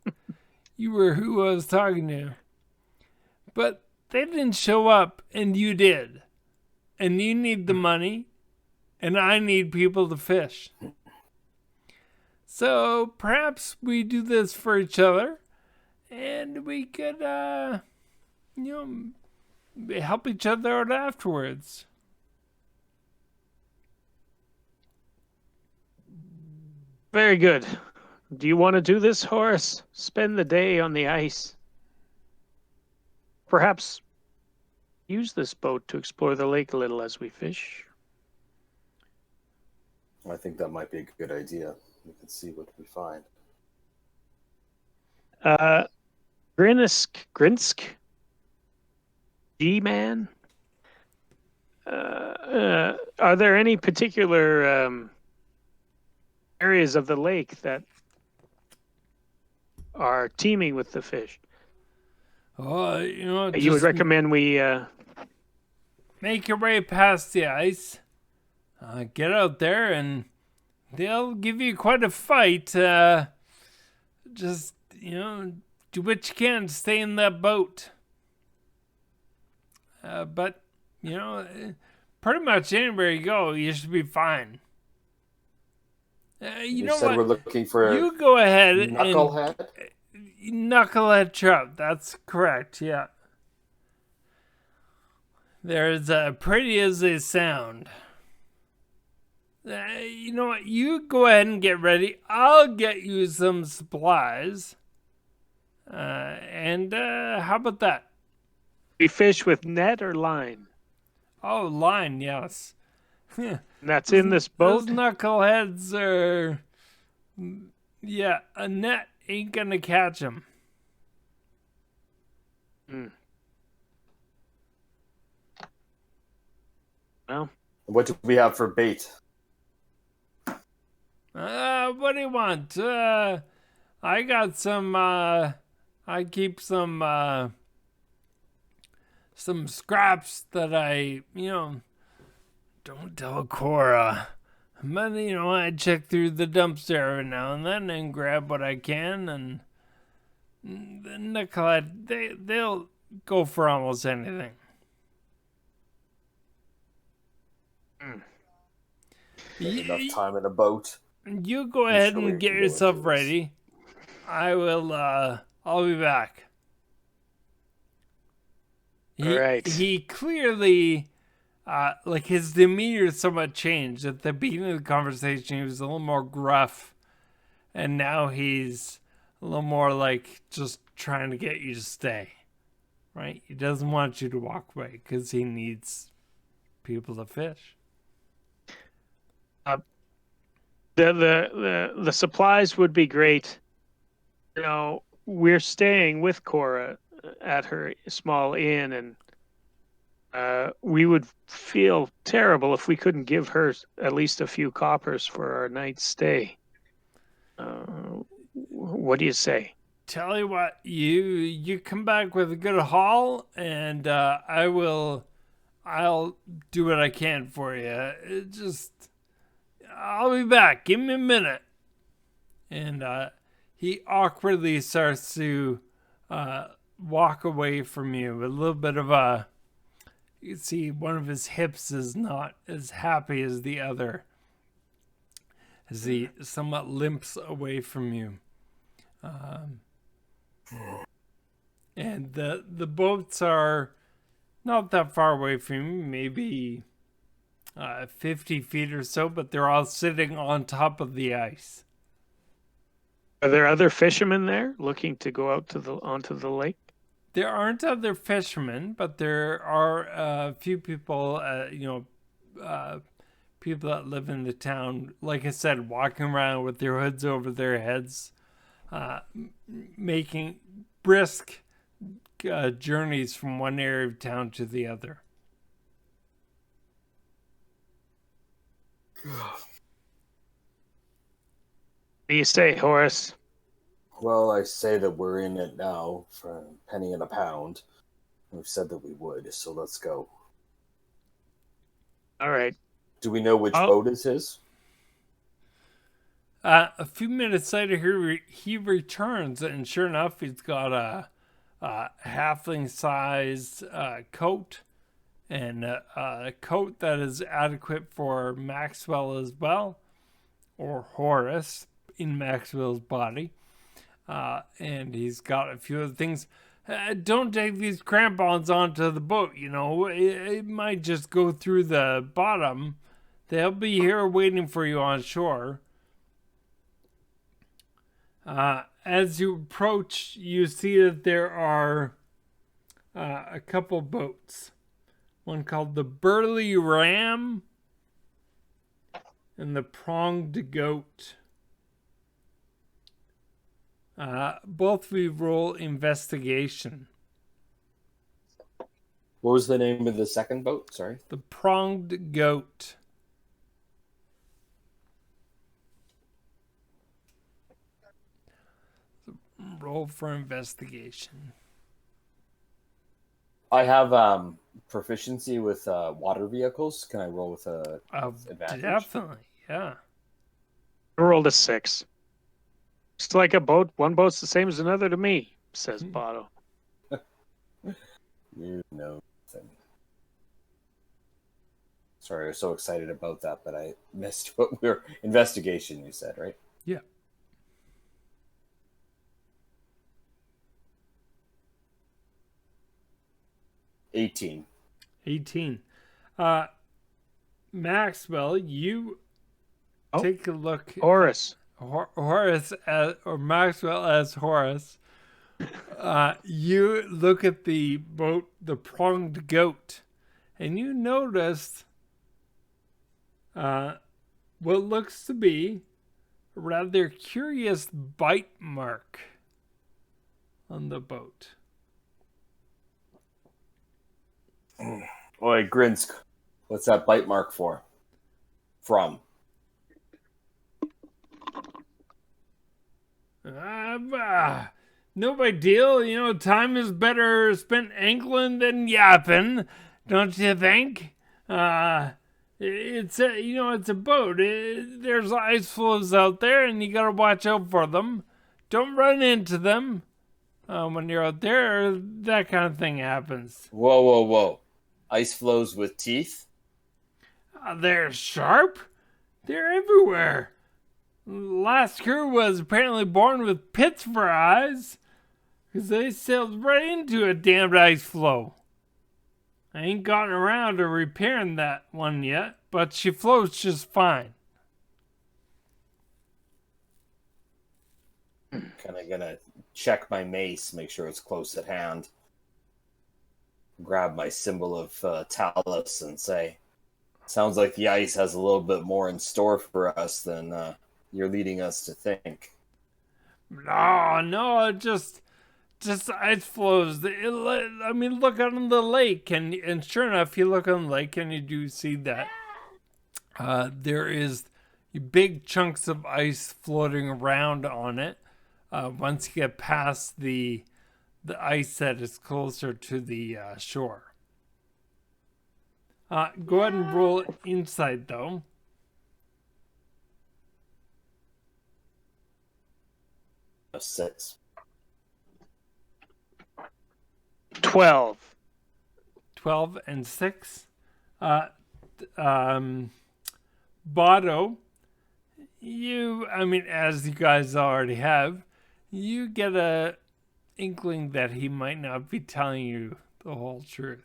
you were who I was talking to. But they didn't show up, and you did. And you need the money, and I need people to fish. So perhaps we do this for each other, and we could, help each other out afterwards. Very good. Do you want to do this, Horace? Spend the day on the ice. Perhaps use this boat to explore the lake a little as we fish. I think that might be a good idea. We can see what we find. Grinsk, G-Man. Are there any particular areas of the lake that are teeming with the fish? You would recommend we make your way past the ice, get out there, and they'll give you quite a fight. Just, do what you can to stay in that boat. But, pretty much anywhere you go, you should be fine. You know said what? We're looking for you go ahead knucklehead. Knucklehead trout. That's correct. Yeah. They're as pretty as they sound. You know what? You go ahead and get ready. I'll get you some supplies. And how about that? We fish with net or line? Oh, line, yes. And that's in this boat? Those knuckleheads are... Yeah, a net ain't gonna catch him. Well, What do we have for bait? What do you want? I got some, I keep some scraps that don't tell Cora. But, I check through the dumpster every now and then and grab what I can, and the knucklehead, they'll go for almost anything. Enough time in a boat. You go ahead and get yourself ready. I'll be back. All right. He clearly, his demeanor somewhat changed. At the beginning of the conversation, he was a little more gruff. And now he's a little more like just trying to get you to stay. Right? He doesn't want you to walk away because he needs people to fish. The supplies would be great. We're staying with Cora at her small inn, and we would feel terrible if we couldn't give her at least a few coppers for our night's stay. What do you say? Tell you what, you come back with a good haul, and I'll do what I can for you. I'll be back. Give me a minute. And he awkwardly starts to walk away from you with a little bit of you can see one of his hips is not as happy as the other, as he somewhat limps away from you. And the boats are not that far away from you, maybe 50 feet or so, but they're all sitting on top of the ice. Are there other fishermen there looking to go out onto the lake? There aren't other fishermen, but there are a few people, people that live in the town, like I said, walking around with their hoods over their heads, making brisk journeys from one area of town to the other. What do you say, Horace? Well, I say that we're in it now for a penny and a pound. We've said that we would, so let's go. All right. Do we know which boat is his? A few minutes later, he returns, and sure enough, he's got a halfling-sized coat, and a coat that is adequate for Maxwell as well, or Horace in Maxwell's body. And he's got a few other things. Don't take these crampons onto the boat, it might just go through the bottom. They'll be here waiting for you on shore. As you approach, you see that there are a couple boats. One called the Burly Ram and the Pronged Goat. Both we roll investigation. What was the name of the second boat? Sorry. The Pronged Goat. Roll for investigation. I have proficiency with water vehicles. Can I roll with a advantage? Definitely, yeah. I rolled a 6. It's like a boat. One boat's the same as another to me, says Botto. You know nothing. Sorry, I was so excited about that, but I missed what we were... Investigation, you said, right? Yeah. $18. 18. Maxwell, you take a look. Horace. Horace or Maxwell as Horace. You look at the boat, the Pronged Goat, and you noticed what looks to be a rather curious bite mark on the boat. Oi, Grinsk, what's that bite mark for? From? No big deal. You know, time is better spent angling than yapping, don't you think? It's a boat. There's ice floes out there, and you gotta watch out for them. Don't run into them when you're out there. That kind of thing happens. Whoa. Ice floes with teeth? They're sharp. They're everywhere. Last crew was apparently born with pits for eyes, because they sailed right into a damned ice floe. I ain't gotten around to repairing that one yet, but she floats just fine. Kind of gonna check my mace, make sure it's close at hand. Grab my symbol of Talus and say, sounds like the ice has a little bit more in store for us than you're leading us to think. No, just ice flows. I mean, look out on the lake, and sure enough, you look on the lake and you do see that there is big chunks of ice floating around on it. Once you get past the ice that is closer to the shore. Go ahead and roll insight, though. A 6. 12. 12 and 6. Botto, as you guys already have, you get a inkling that he might not be telling you the whole truth.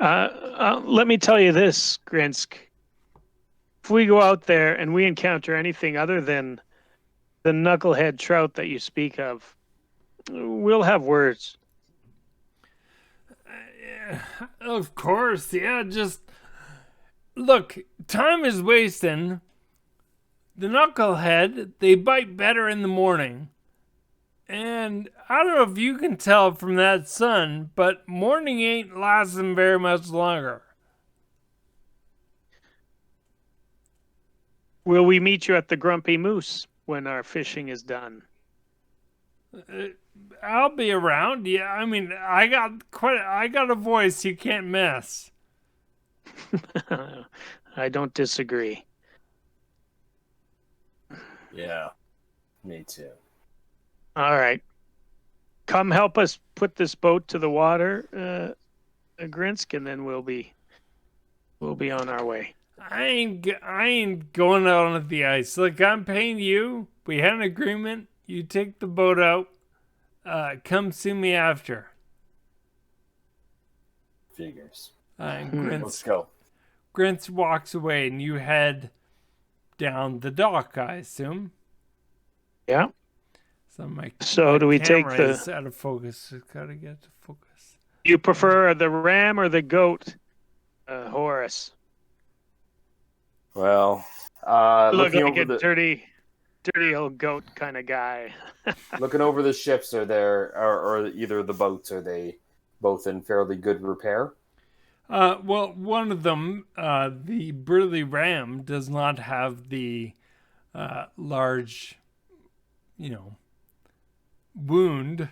Let me tell you this, Grinsk. If we go out there and we encounter anything other than the knucklehead trout that you speak of, we'll have words. Of course, yeah, just look, time is wasting. The knucklehead, they bite better in the morning. And I don't know if you can tell from that sun, but morning ain't lasting very much longer. Will we meet you at the Grumpy Moose when our fishing is done? I'll be around. Yeah, I got a voice you can't miss. I don't disagree. Yeah, me too. All right. Come help us put this boat to the water, Grinsk, and then we'll be on our way. I ain't going out on the ice. Look, I'm paying you. We had an agreement. You take the boat out. Come see me after. Figures. Let's go. Grintz walks away, and you head down the dock, I assume. Yeah. So do we take the out of focus? It's gotta get to focus. You prefer the ram or the goat, Horace? Well, look like a dirty old goat kind of guy. Looking over the ships, or either the boats, are they both in fairly good repair? Well, one of them, the burly ram, does not have the large, wound.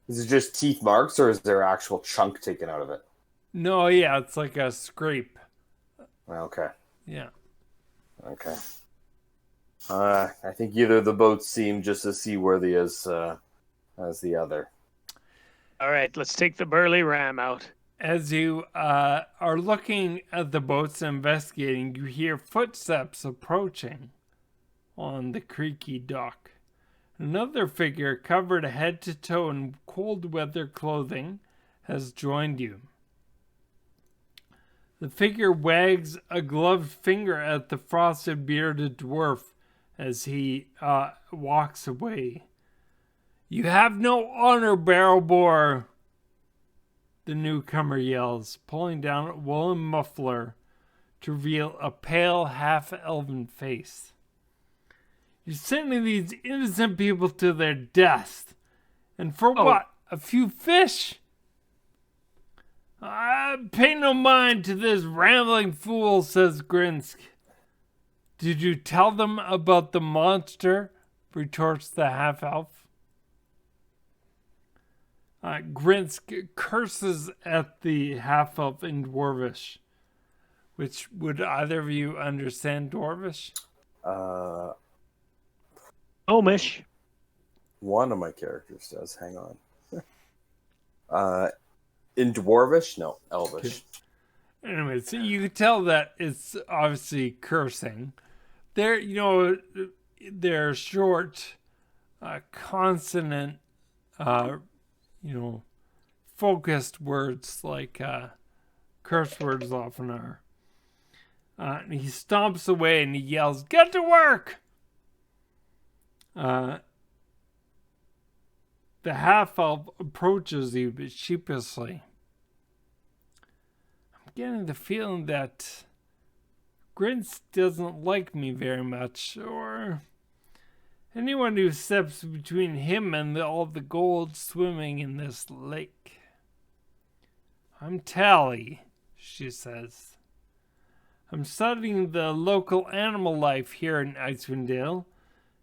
Is it just teeth marks, or is there actual chunk taken out of it? No, yeah, it's like a scrape. Okay. Yeah. Okay. I think either of the boats seem just as seaworthy as the other. All right, let's take the burly ram out. As you are looking at the boats and investigating, you hear footsteps approaching on the creaky dock. Another figure covered head to toe in cold weather clothing has joined you. The figure wags a gloved finger at the frosted bearded dwarf as he walks away. You have no honor, Barrowbore, the newcomer yells, pulling down a woolen muffler to reveal a pale, half-elven face. You're sending these innocent people to their death. And for what? A few fish? Pay no mind to this rambling fool, says Grinsk. Did you tell them about the monster? Retorts the half-elf. Grinsk curses at the half-elf in Dwarvish. Which, would either of you understand Dwarvish? Omish. One of my characters does. Hang on. In Dwarvish? No, Elvish. Anyway, so you can tell that it's obviously cursing. They're short, consonant, focused words like curse words often are. And he stomps away and he yells, "Get to work!" The half-elf approaches you, but sheepishly. I'm getting the feeling that Grinsk doesn't like me very much, or anyone who steps between him and all the gold swimming in this lake. I'm Tally, she says. I'm studying the local animal life here in Icewind,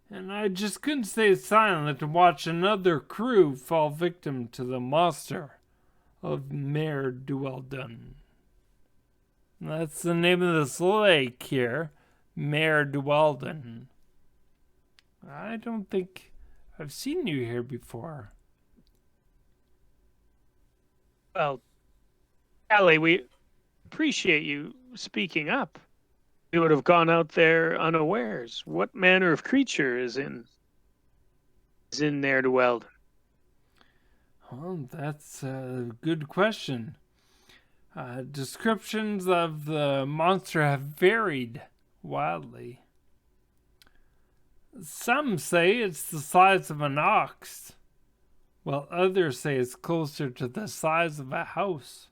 and I just couldn't stay silent to watch another crew fall victim to the monster of Mare Dueldon. That's the name of this lake here, Mare Dueldon. I don't think I've seen you here before. Well, Allie, we appreciate you speaking up. We would have gone out there unawares. What manner of creature is in there to Weldon? Well, that's a good question. Descriptions of the monster have varied wildly. Some say it's the size of an ox, while others say it's closer to the size of a house.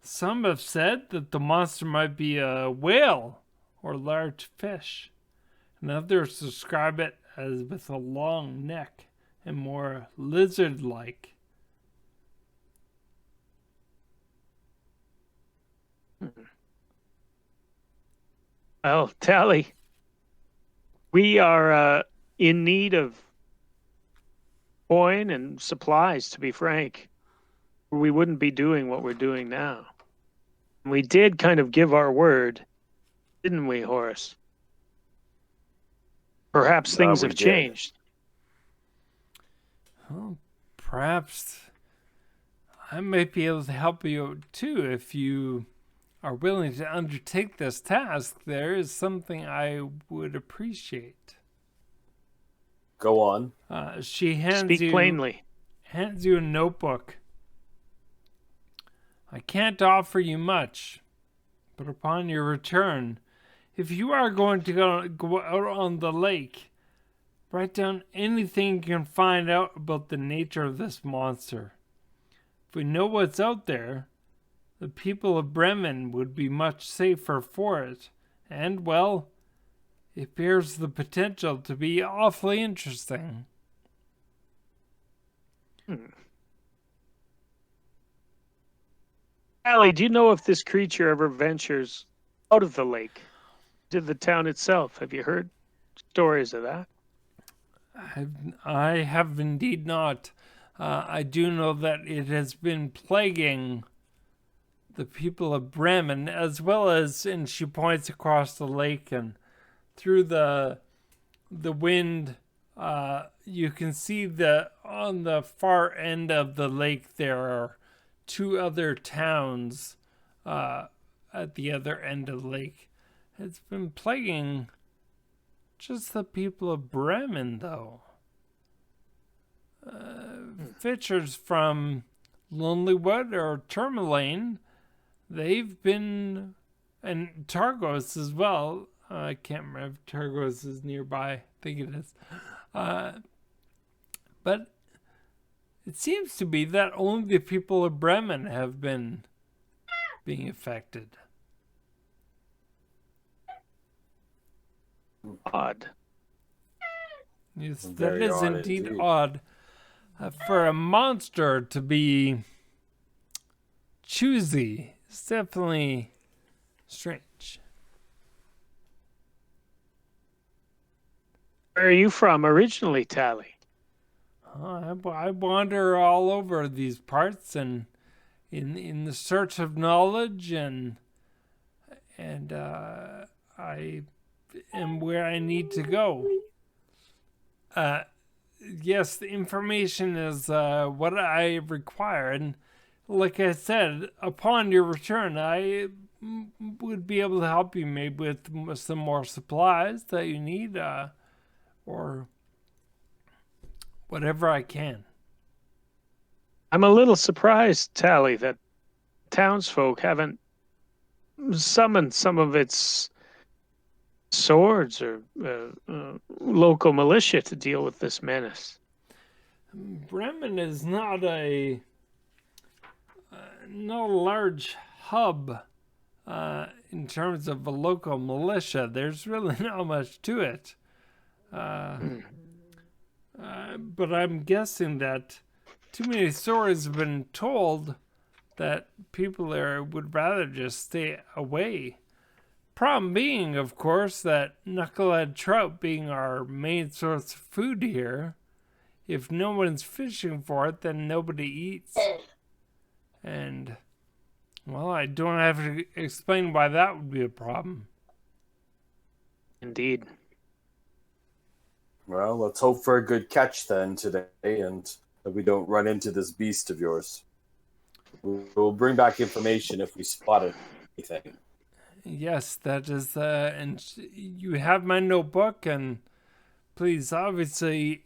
Some have said that the monster might be a whale or large fish, and others describe it as with a long neck and more lizard-like. Well, Tally, we are in need of coin and supplies, to be frank. We wouldn't be doing what we're doing now. We did kind of give our word, didn't we, Horace? Perhaps things have changed. Well, perhaps I might be able to help you too if you are willing to undertake this task. There is something I would appreciate. Go on. She hands Speak plainly. Hands you a notebook. I can't offer you much, but upon your return, if you are going to go out on the lake, write down anything you can find out about the nature of this monster. If we know what's out there, the people of Bremen would be much safer for it, and, well, it bears the potential to be awfully interesting. Allie, do you know if this creature ever ventures out of the lake to the town itself? Have you heard stories of that? I have indeed not. I do know that it has been plaguing the people of Bremen, as well as, and she points across the lake, and through the wind, you can see that on the far end of the lake there are two other towns at the other end of the lake. It's been plaguing just the people of Bremen, though. Fishers from Lonelywood or Tourmaline, they've been, and Targos as well. I can't remember if Targos is nearby. I think it is. But it seems to be that only the people of Bremen have been being affected. Odd. Yes, that Very is odd indeed indeed. odd for a monster to be choosy. It's definitely strange. Where are you from originally, Tally? I wander all over these parts and in the search of knowledge, and I am where I need to go. Yes, the information is what I require, and like I said, upon your return, I would be able to help you maybe with some more supplies that you need, or whatever I can. I'm a little surprised, Tally, that townsfolk haven't summoned some of its swords or local militia to deal with this menace. Bremen is not a large hub in terms of a local militia. There's really not much to it. But I'm guessing that too many stories have been told that people there would rather just stay away. Problem being, of course, that knucklehead trout being our main source of food here, if no one's fishing for it, then nobody eats. And, well, I don't have to explain why that would be a problem. Indeed. Well, let's hope for a good catch then today, and that we don't run into this beast of yours. We'll bring back information if we spot anything. Yes, that is, and you have my notebook, and please, obviously,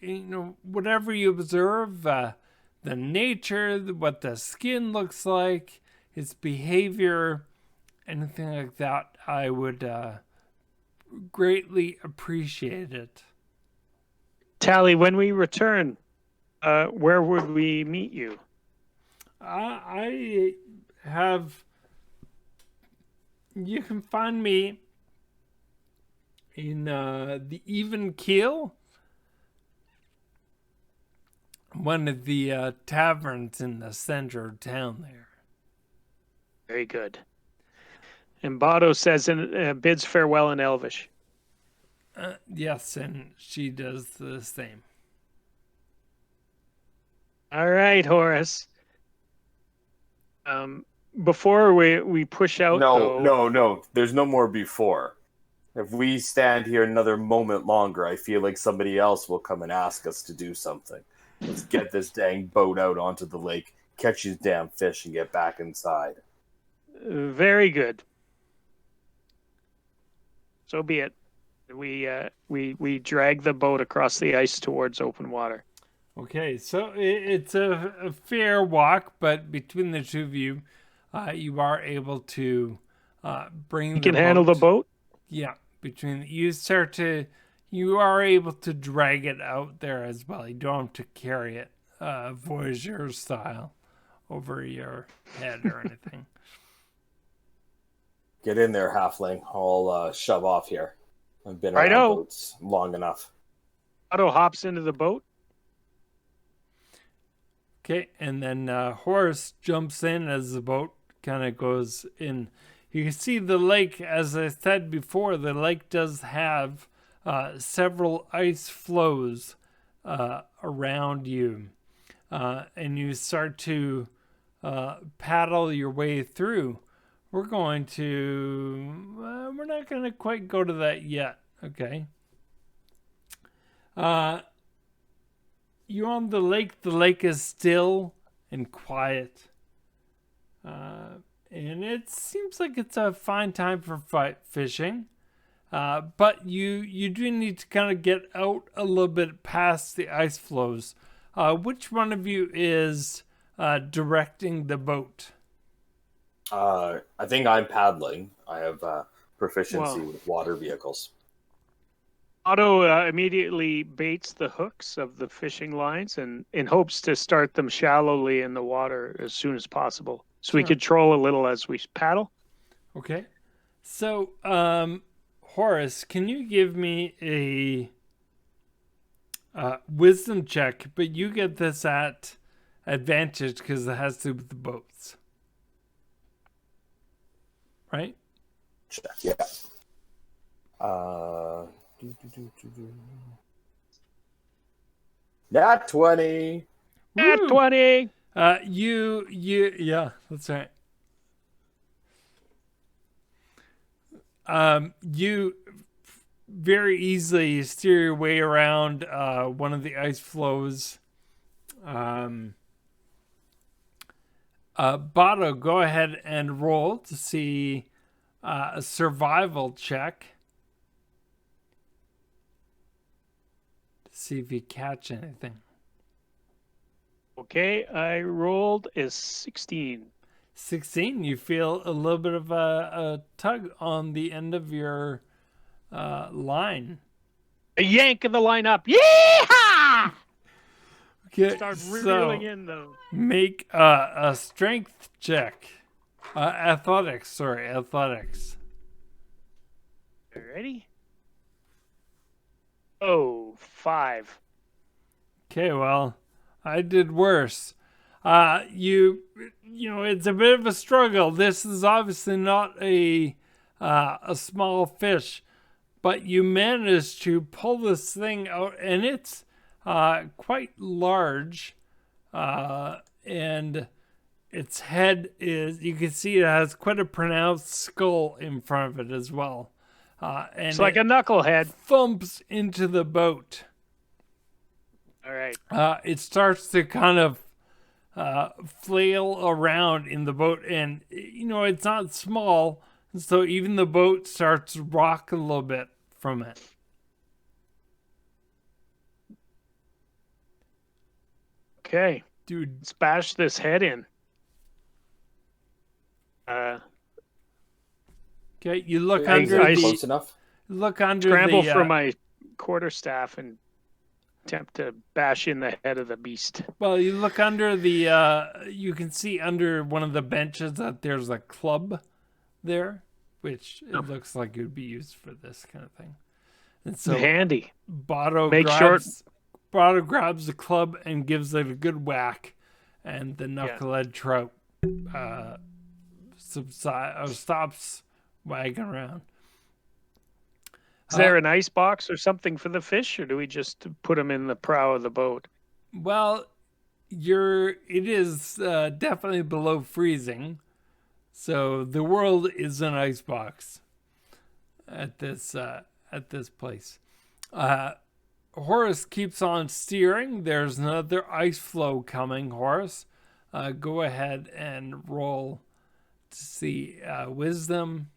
whatever you observe, the nature, what the skin looks like, its behavior, anything like that, I would greatly appreciate it. Tally, when we return, where would we meet you? I have. You can find me in the Even Keel, one of the taverns in the center of town there. Very good. And Bado says and bids farewell in Elvish. Yes, and she does the same. All right, Horace. Before we push out, No. There's no more before. If we stand here another moment longer, I feel like somebody else will come and ask us to do something. Let's get this dang boat out onto the lake, catch these damn fish, and get back inside. Very good. So be it. We drag the boat across the ice towards open water. Okay, so it's a fair walk, but between the two of you, you are able to bring You can handle the boat? Yeah, you are able to drag it out there as well. You don't have to carry it voyageur style over your head or anything. Get in there, halfling. I'll shove off here. I've been around Righto. boats long enough. Otto hops into the boat. Okay, and then Horace jumps in as the boat kind of goes in. You can see the lake, as I said before, the lake does have several ice flows around you. And you start to paddle your way through. We're not going to quite go to that yet, okay? You're on the lake is still and quiet. And it seems like it's a fine time for fishing. But you do need to kind of get out a little bit past the ice flows. Which one of you is directing the boat? I think I'm paddling. I have proficiency Wow. with water vehicles. Otto immediately baits the hooks of the fishing lines and in hopes to start them shallowly in the water as soon as possible, so we Sure. control a little as we paddle. Okay. So, Horace, can you give me a wisdom check? But you get this at advantage because it has to do with the boats. Right? Check. Yeah. Nat 20. At Woo! 20. Yeah, that's right. You very easily steer your way around one of the ice flows. Bato, go ahead and roll to see a survival check. To see if you catch anything. Okay, I rolled a 16. 16, you feel a little bit of a tug on the end of your line. A yank of the line up. Yeehaw! Okay, Start so reeling in though. make a strength check. Athletics. Ready? Oh, 5. Okay, well, I did worse. You know, it's a bit of a struggle. This is obviously not a small fish, but you managed to pull this thing out, and it's quite large, and its head is, you can see it has quite a pronounced skull in front of it as well. And It's like a knucklehead. thumps into the boat. All right. It starts to kind of flail around in the boat, and you know it's not small, so even the boat starts to rock a little bit from it. Okay. Dude, Let's bash this head in. okay, you look Is under it the close enough? look under Scramble the for my quarterstaff and attempt to bash in the head of the beast. well, you look under the you can see under one of the benches that there's a club there, which it looks like it would be used for this kind of thing. And so Handy. Bato Make grabs the club and gives it a good whack, and the knucklehead trout stops wagging around. Is there an ice box or something for the fish, or do we just put them in the prow of the boat? Well, it is definitely below freezing, so the world is an ice box at this place. Horace keeps on steering. There's another ice flow coming. Horace, go ahead and roll to see wisdom.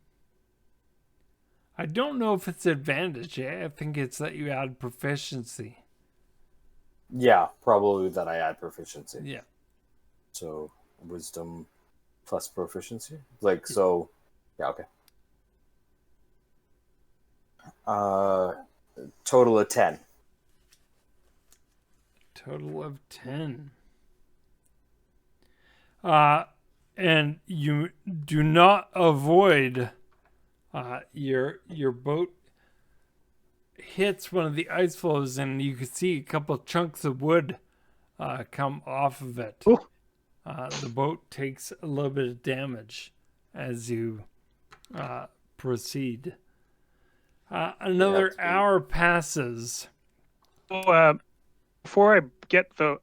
I don't know if it's advantage. I think it's that you add proficiency. Yeah, probably that I add proficiency. Yeah. So wisdom plus proficiency. Like so yeah, okay. Total of 10. Total of 10. And you do not avoid your boat hits one of the ice flows, and you can see a couple of chunks of wood come off of it. The boat takes a little bit of damage as you proceed. Another hour passes. Before I get the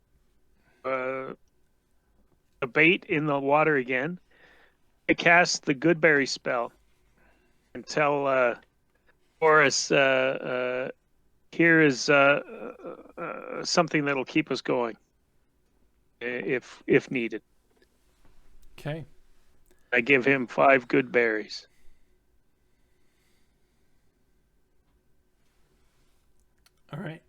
bait in the water again, I cast the Goodberry spell and tell Horace, here is something that'll keep us going if needed. Okay. I give him 5 good berries. All right.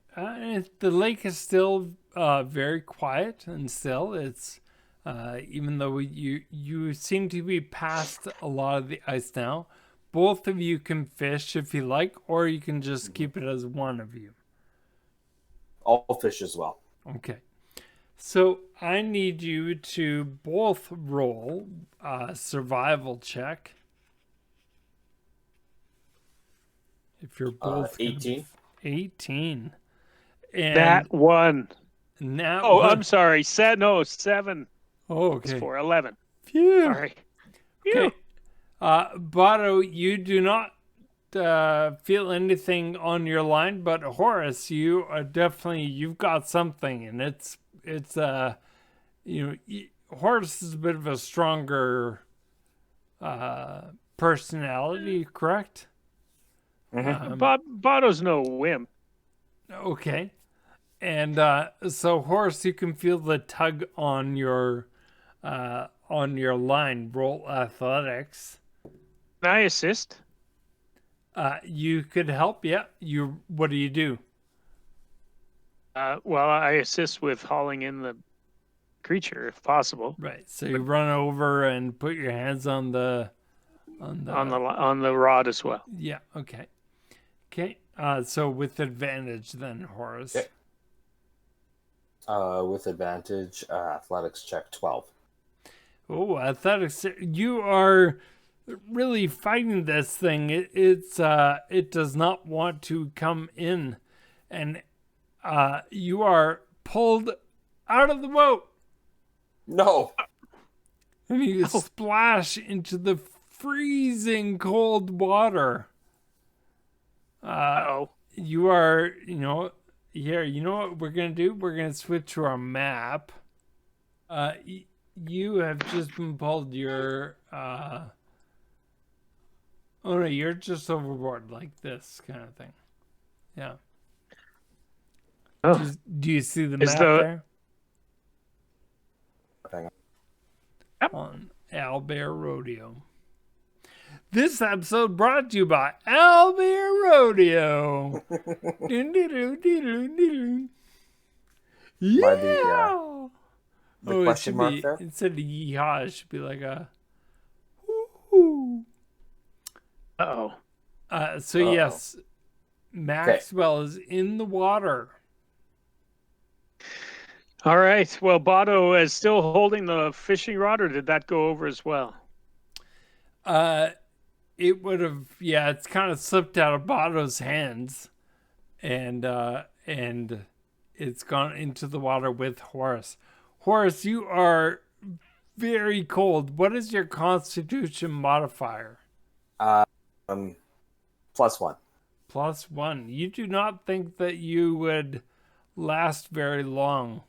The lake is still very quiet and still. It's even though you seem to be past a lot of the ice now, both of you can fish if you like, or you can just keep it as one of you. I'll fish as well. Okay. So I need you to both roll a survival check. If you're both 18. 18. And That one. now Oh, I'm sorry. 7. Oh, It's okay. 4. 11. Phew. Sorry. Okay. Botto, you do not feel anything on your line, but Horace, you are definitely, you've got something, and it's Horace is a bit of a stronger personality, correct? Botto's no whim. Okay. And so Horace, you can feel the tug on your line. Roll athletics. Can I assist? You could help. Yeah. What do you do? Well, I assist with hauling in the creature if possible. Right. So you run over and put your hands on the on the rod as well. Yeah. Okay. Okay. So with advantage, then, Horace. Okay. With advantage, athletics check 12. Oh, athletics! You are really fighting this thing. It does not want to come in, and you are pulled out of the boat. No. And you splash into the freezing cold water. You are, here, you know what we're going to do? We're going to switch to our map. You have just been pulled. You're just overboard like this kind of thing. Yeah. Oh. Do you see the map there? Hang on. Yep. On Owlbear Rodeo. This episode brought to you by Owlbear Rodeo. Yeah. By the question mark there? Instead of yeehaw, it should be like a woo. Uh-oh. Yes, Maxwell is in the water. All right. Well, Botto is still holding the fishing rod, or did that go over as well? It would have, it's kind of slipped out of Botto's hands, and it's gone into the water with Horace. Horace, you are very cold. What is your Constitution modifier? +1. +1. You do not think that you would last very long.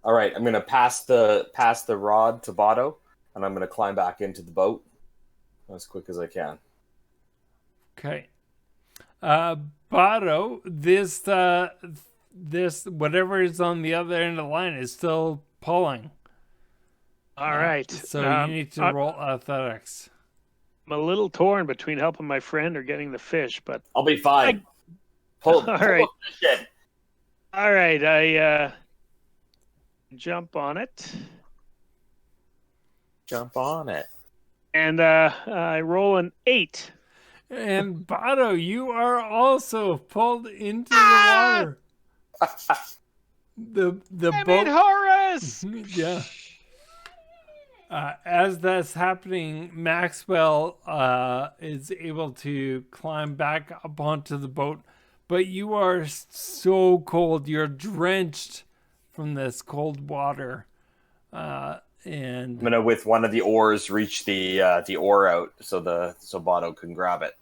All right, I'm going to pass the rod to Botto, and I'm going to climb back into the boat as quick as I can. Okay. Botto, this whatever is on the other end of the line is still pulling. All right. So you need to roll athletics. I'm a little torn between helping my friend or getting the fish, but I'll be fine. Pull All right. the fish in. all right. I jump on it, Jump on it. and I roll an 8. And Botto, you are also pulled into the water. The boat. Horace. Yeah. As that's happening, Maxwell is able to climb back up onto the boat, but you are so cold. You're drenched from this cold water, and I'm gonna, with one of the oars, reach the oar out so Botto can grab it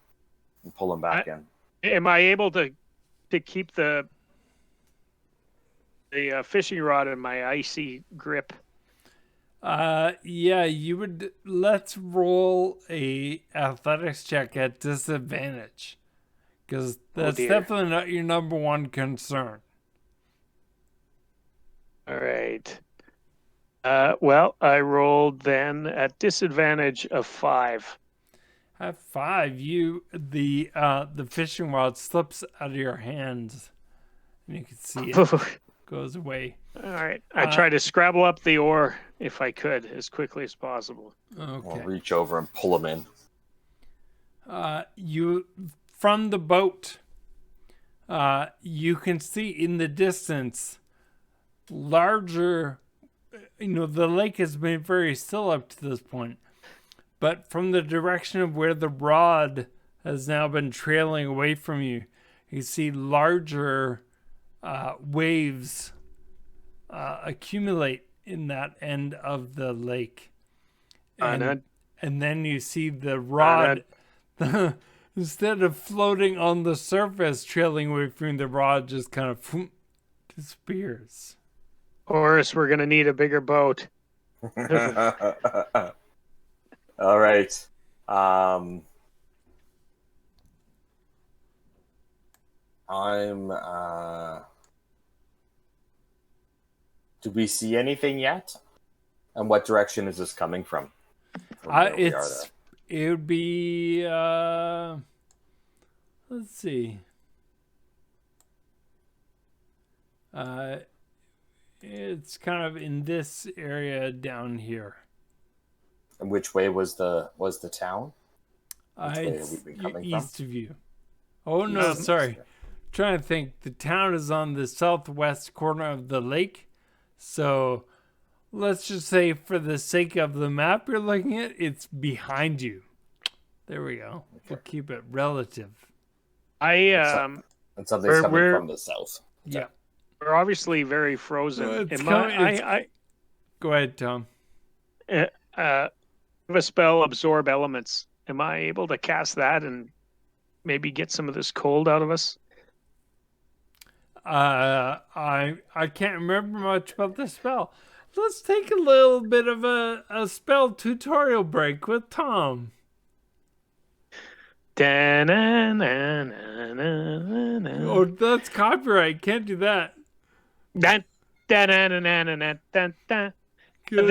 and pull him back in. Am I able to keep the fishing rod in my icy grip? you would. Let's roll a athletics check at disadvantage, because that's definitely not your number one concern. All right. Well, I rolled then at disadvantage of 5. At 5, the fishing rod slips out of your hands, and you can see it goes away. All right. I try to scrabble up the oar if I could as quickly as possible. Okay. I'll reach over and pull him in. You from the boat, you can see in the distance larger. The lake has been very still up to this point, but from the direction of where the rod has now been trailing away from you, you see larger waves accumulate in that end of the lake. And then you see the rod, instead of floating on the surface, trailing away from the rod, just kind of disappears. Horace, we're going to need a bigger boat. All right. Do we see anything yet? And what direction is this coming from? It would be let's see. It's kind of in this area down here. And which way was the town? Which way It's have we been coming east from? of you. Oh no, sorry. Trying to think. The town is on the southwest corner of the lake. So let's just say, for the sake of the map you're looking at, it's behind you. There we go. Okay. We'll keep it relative. And something's coming from the south. Yeah. We're obviously very frozen. Go ahead, Tom. Have a spell, absorb elements. Am I able to cast that and maybe get some of this cold out of us? I can't remember much about the spell. Let's take a little bit of a spell tutorial break with Tom. Oh, that's copyright. Can't do that. The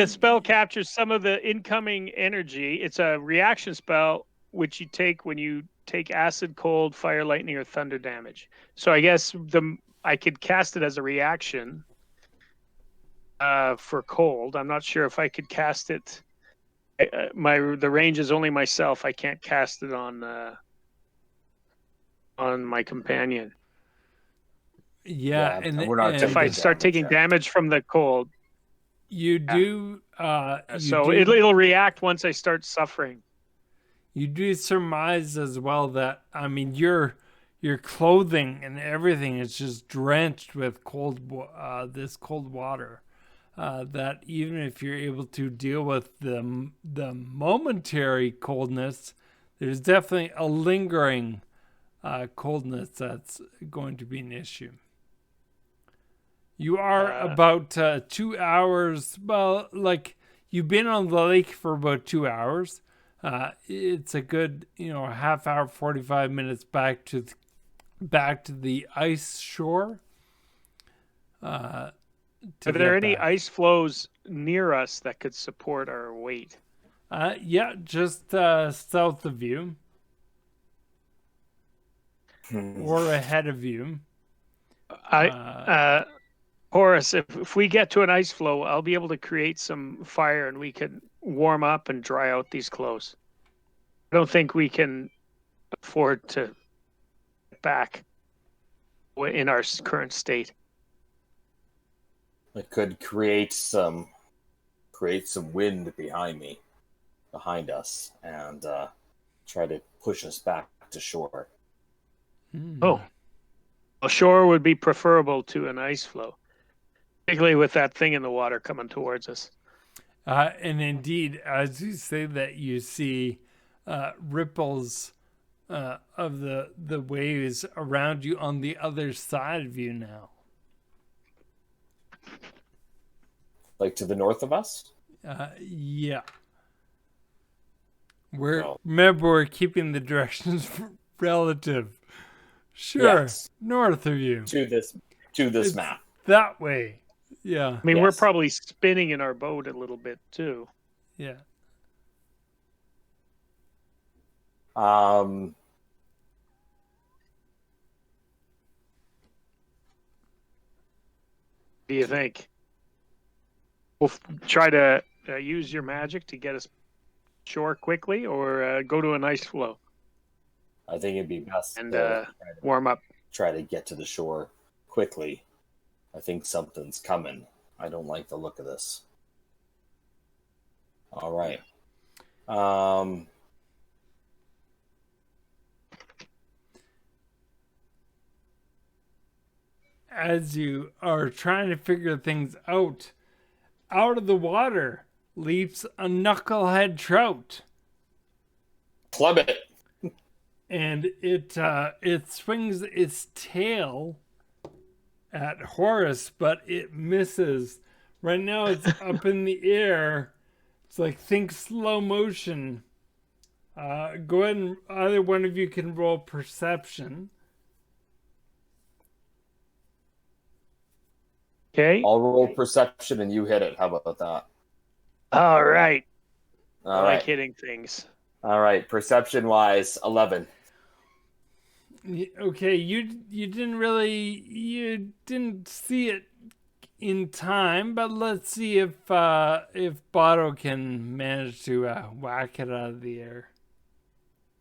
spell captures some of the incoming energy. It's a reaction spell which you take when you take acid, cold, fire, lightning, or thunder damage. So I guess I could cast it as a reaction for cold. I'm not sure if I could cast it. The range is only myself. I can't cast it on my companion. Yeah, and we're not. If I start taking damage from the cold, you do. It'll react once I start suffering. You do surmise as well that your clothing and everything is just drenched with this cold water. That even if you're able to deal with the momentary coldness, there's definitely a lingering coldness that's going to be an issue. You are about 2 hours. Well, you've been on the lake for about 2 hours. It's a good, half hour, 45 minutes back to the ice shore. Are there any ice flows near us that could support our weight? Yeah, just south of you. Or ahead of you. Horace, if we get to an ice flow, I'll be able to create some fire and we can warm up and dry out these clothes. I don't think we can afford to get back in our current state. I could create some wind behind us, and try to push us back to shore. Oh, well, shore would be preferable to an ice flow, particularly with that thing in the water coming towards us. And indeed, as you say that, you see ripples of the waves around you on the other side of you now. Like to the north of us? Yeah. Remember, we're keeping the directions relative. Sure, yes. North of you. To this map. That way. Yeah. I mean, We're probably spinning in our boat a little bit too. Yeah. What do you think? We'll try to use your magic to get us shore quickly, or go to an ice flow. I think it'd be best and to warm up. try to get to the shore quickly. I think something's coming. I don't like the look of this. All right. As you are trying to figure things out of the water leaps a knucklehead trout. Club it. And it swings its tail at Horace, but it misses. Right now it's up in the air. It's like, think slow motion. Go ahead and either one of you can roll perception. Okay. I'll roll perception and you hit it. How about that? All right. All I right. like hitting things. All right. Perception wise, 11. Okay, you didn't see it in time, but let's see if Botto can manage to whack it out of the air.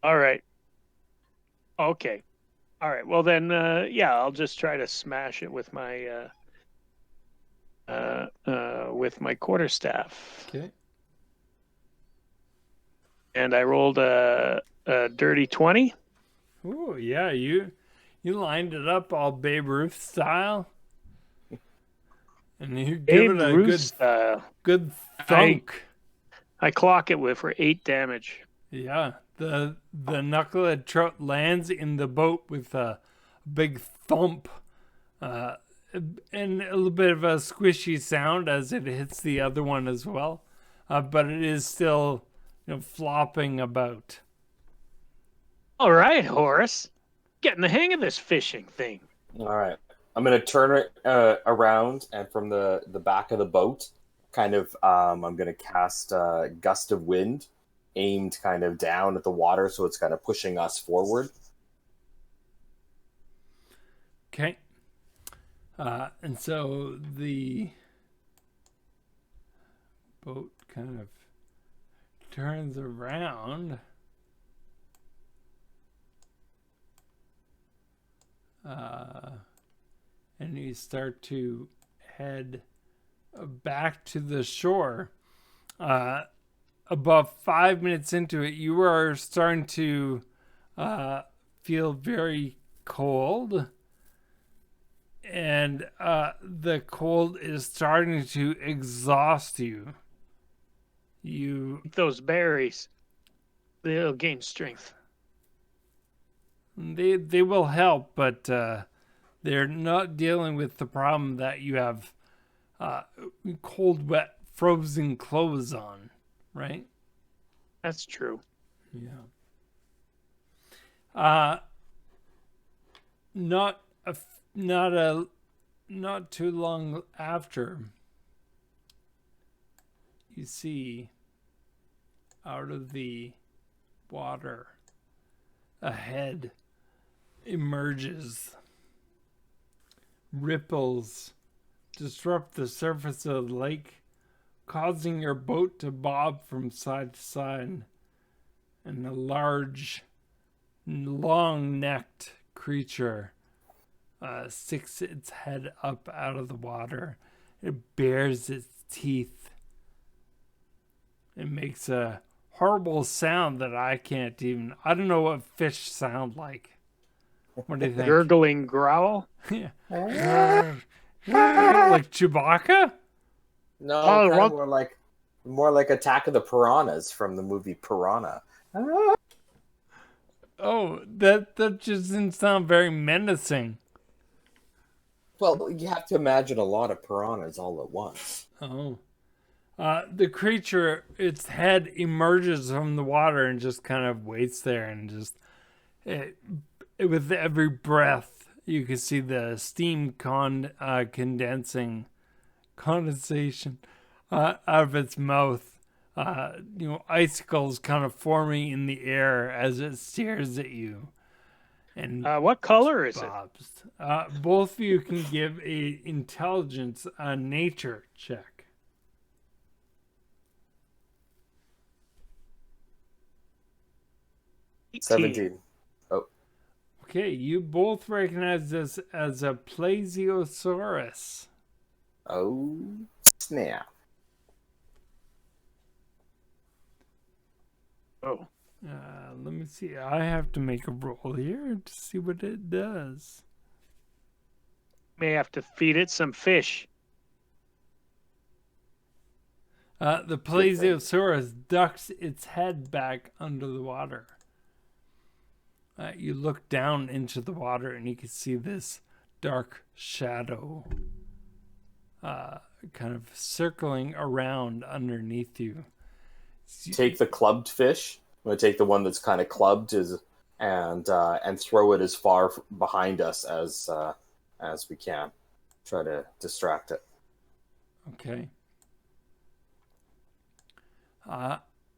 All right. Okay. All right. Well then, yeah, I'll just try to smash it with my quarterstaff. Okay. And I rolled a dirty 20. Oh yeah, you lined it up all Babe Ruth style, and you give it a good thunk. I clock it for 8 damage. Yeah, the knucklehead trout lands in the boat with a big thump, and a little bit of a squishy sound as it hits the other one as well, but it is still flopping about. All right, Horace, getting the hang of this fishing thing. All right. I'm going to turn it around, and from the back of the boat, kind of, I'm going to cast a gust of wind aimed kind of down at the water, so it's kind of pushing us forward. Okay. And so the boat kind of turns around. And you start to head back to the shore. About 5 minutes into it, you are starting to feel very cold. And the cold is starting to exhaust you. Eat those berries. They'll gain strength. They will help, but they're not dealing with the problem that you have cold, wet, frozen clothes on, right? That's true. Yeah. Not too long after, you see out of the water a head emerges. Ripples disrupt the surface of the lake, causing your boat to bob from side to side, and a large, long-necked creature sticks its head up out of the water. It bares its teeth. It makes a horrible sound that I don't know what fish sound like. What do you think? Gurgling growl? Yeah. Like Chewbacca? No, Oh, kind of more like Attack of the Piranhas from the movie Piranha. Oh, that just didn't sound very menacing. Well, you have to imagine a lot of piranhas all at once. Oh. The creature, its head emerges from the water and just kind of waits there, and just with every breath, you can see the steam condensation out of its mouth. Icicles kind of forming in the air as it stares at you. And what color is it? Both of you can give a intelligence nature check. 17. Oh. Okay, you both recognize this as a plesiosaurus. Oh, snap. Oh, Let me see. I have to make a roll here to see what it does. may have to feed it some fish. The plesiosaurus ducks its head back under the water. You look down into the water and you can see this dark shadow kind of circling around underneath you. Take the clubbed fish. I'm going to take the one that's kind of clubbed and throw it as far behind us as we can. Try to distract it. Okay.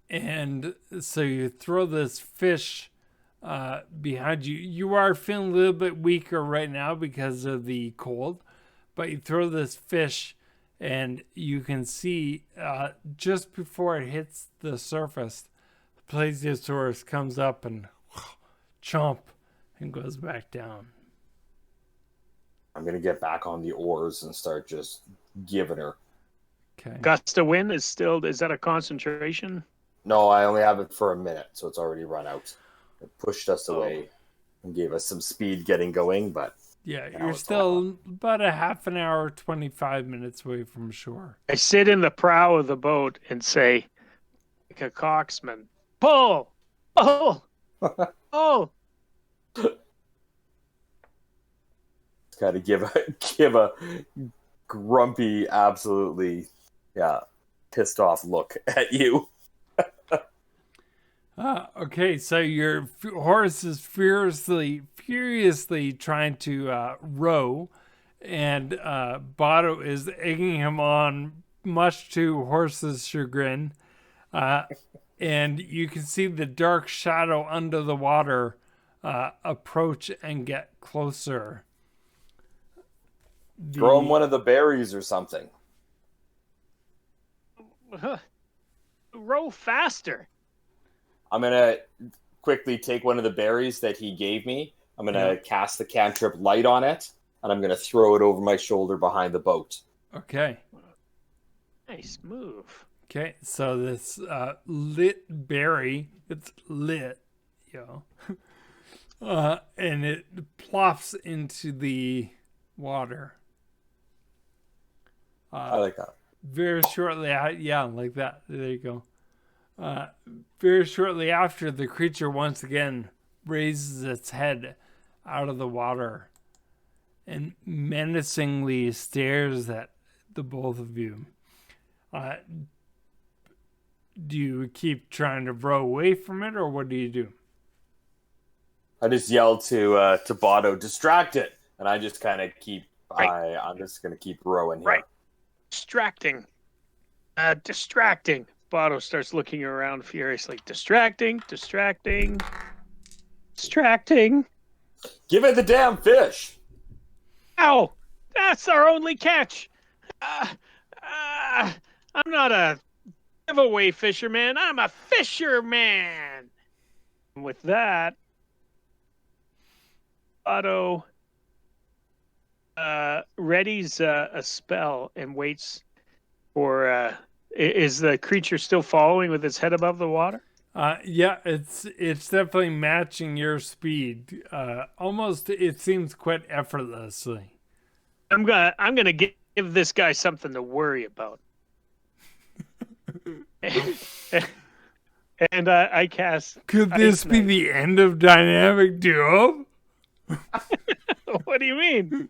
And so you throw this fish behind you. You are feeling a little bit weaker right now because of the cold, but you throw this fish and you can see just before it hits the surface, the plesiosaurus comes up and chomp and goes back down. I'm going to get back on the oars and start just giving her. Okay. Gust of wind is that a concentration? No, I only have it for a minute, so it's already run out. It pushed us away and gave us some speed getting going, but yeah, you're still about a half an hour, 25 minutes away from shore. I sit in the prow of the boat and say, like a coxswain, pull! Oh! Oh! Kind of give a grumpy, absolutely, pissed off look at you. Okay, so your horse is furiously trying to row, and Botto is egging him on, much to horse's chagrin. And you can see the dark shadow under the water approach and get closer. Throw him one of the berries or something. Row faster. I'm going to quickly take one of the berries that he gave me. I'm going to cast the cantrip light on it, and I'm going to throw it over my shoulder behind the boat. Okay. Nice move. Okay, so this lit berry, it's lit, and it plops into the water. I like that. Very shortly, like that. There you go. Very shortly after, the creature once again raises its head out of the water and menacingly stares at the both of you. Do you keep trying to row away from it, or what do you do? I just yell to Botto, distract it, and I just kind of keep. Right. I'm just going to keep rowing here. Right. Distracting. Botto starts looking around furiously. Distracting. Give it the damn fish. Ow! That's our only catch. I'm not a giveaway fisherman. I'm a fisherman. And with that, Otto readies a spell and waits for. Is the creature still following with its head above the water? Yeah, it's definitely matching your speed. Almost, it seems quite effortlessly. I'm gonna give this guy something to worry about. And I cast. Could this be the end of Dynamic Duo? What do you mean?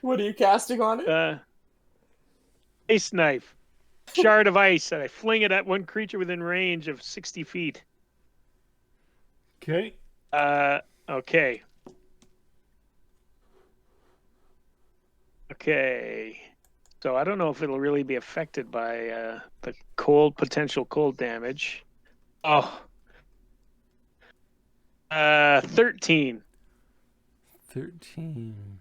What are you casting on it? Ice knife. Shard of ice, and I fling it at one creature within range of 60 feet. Okay. Okay. So I don't know if it'll really be affected by the potential cold damage. 13. 13.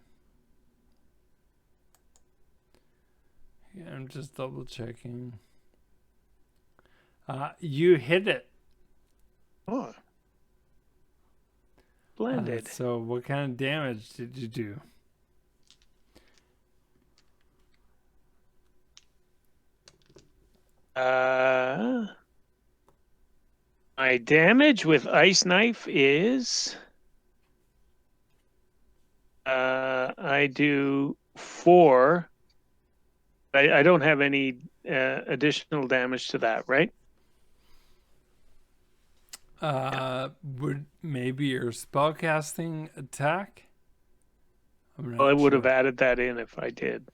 Yeah, I'm just double checking. You hit it. Oh. Splendid. So what kind of damage did you do? My damage with ice knife is I do 4. I don't have any additional damage to that, right? Would maybe your spellcasting attack? I'm not Well, I would have sure. added that in if I did.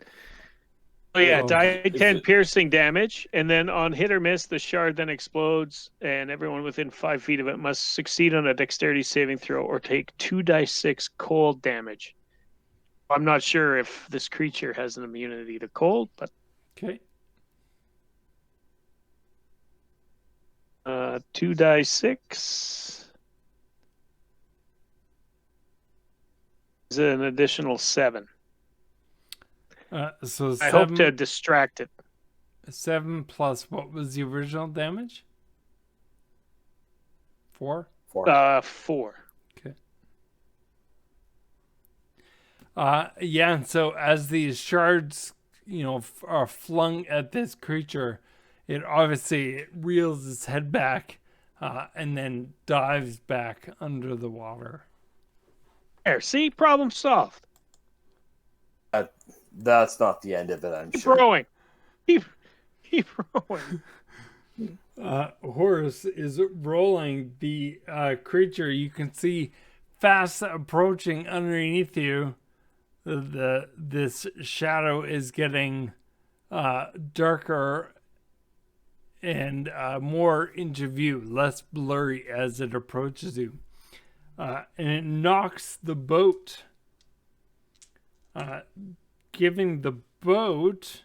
Oh yeah, Oh, die is 10 it- piercing damage, and then on hit or miss, the shard then explodes, and everyone within 5 feet of it must succeed on a dexterity saving throw or take 2d6 cold damage. I'm not sure if this creature has an immunity to cold, but okay. 2d6 is an additional 7. So I hope to 7, distract it. 7 plus what was the original damage? 4? 4. 4. Okay. Yeah, and so as these shards, are flung at this creature, it obviously reels its head back, and then dives back under the water. There, see, problem solved. That's not the end of it, I'm Keep sure. rowing. Keep rowing. Horus is rolling the creature. You can see fast approaching underneath you. This shadow is getting darker and more into view, less blurry as it approaches you, and it knocks the boat, giving the boat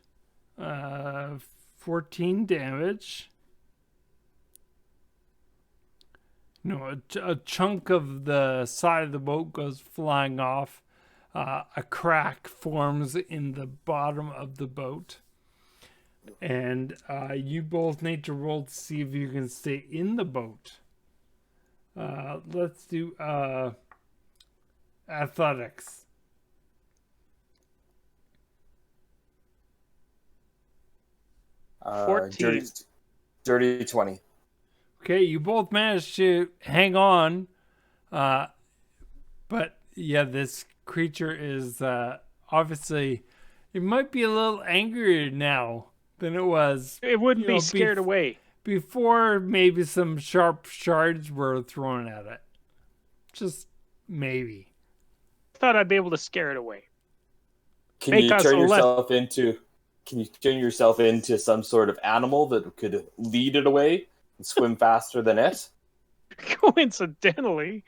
14 damage. A chunk of the side of the boat goes flying off. A crack forms in the bottom of the boat. And you both need to roll to see if you can stay in the boat. Let's do athletics. Uh, 14. dirty 20. Okay, you both managed to hang on. But yeah, this creature is obviously, it might be a little angrier now than it was. It wouldn't be scared away. Before maybe some sharp shards were thrown at it. Just maybe. I thought I'd be able to scare it away. Can Make you us turn less- yourself into? Can you turn yourself into some sort of animal that could lead it away and swim faster than it? Coincidentally,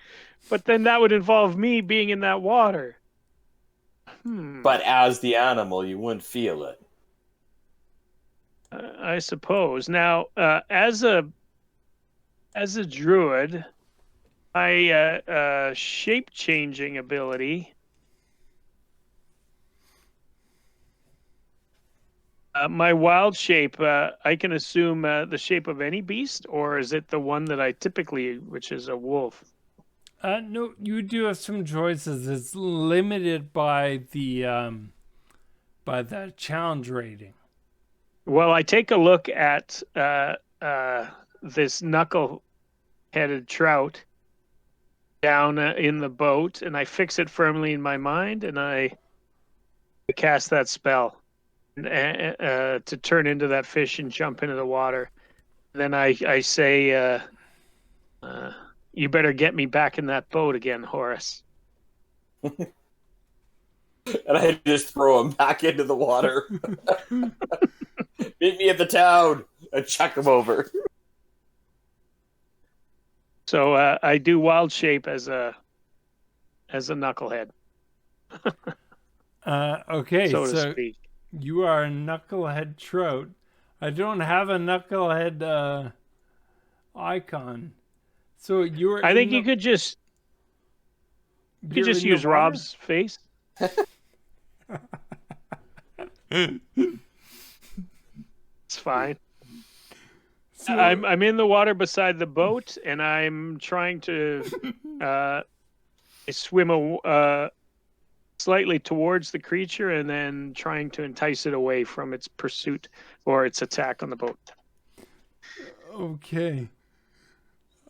but then that would involve me being in that water. But as the animal, you wouldn't feel it. I suppose. Now, as a druid, my shape changing ability. My wild shape, I can assume the shape of any beast, or is it the one that I typically, which is a wolf? No, you do have some choices. It's limited by the challenge rating. Well, I take a look at this knuckle-headed trout down in the boat, and I fix it firmly in my mind, and I cast that spell to turn into that fish and jump into the water. Then I say, you better get me back in that boat again, Horace. And I just throw him back into the water. Meet me at the town and chuck him over. So I do wild shape as a knucklehead, Okay, so to so speak. you are a knucklehead trout. I don't have a knucklehead icon. So you're. I think you could just use Rob's face. It's fine. So, I'm in the water beside the boat, and I'm trying to I swim slightly towards the creature and then trying to entice it away from its pursuit or its attack on the boat. Okay.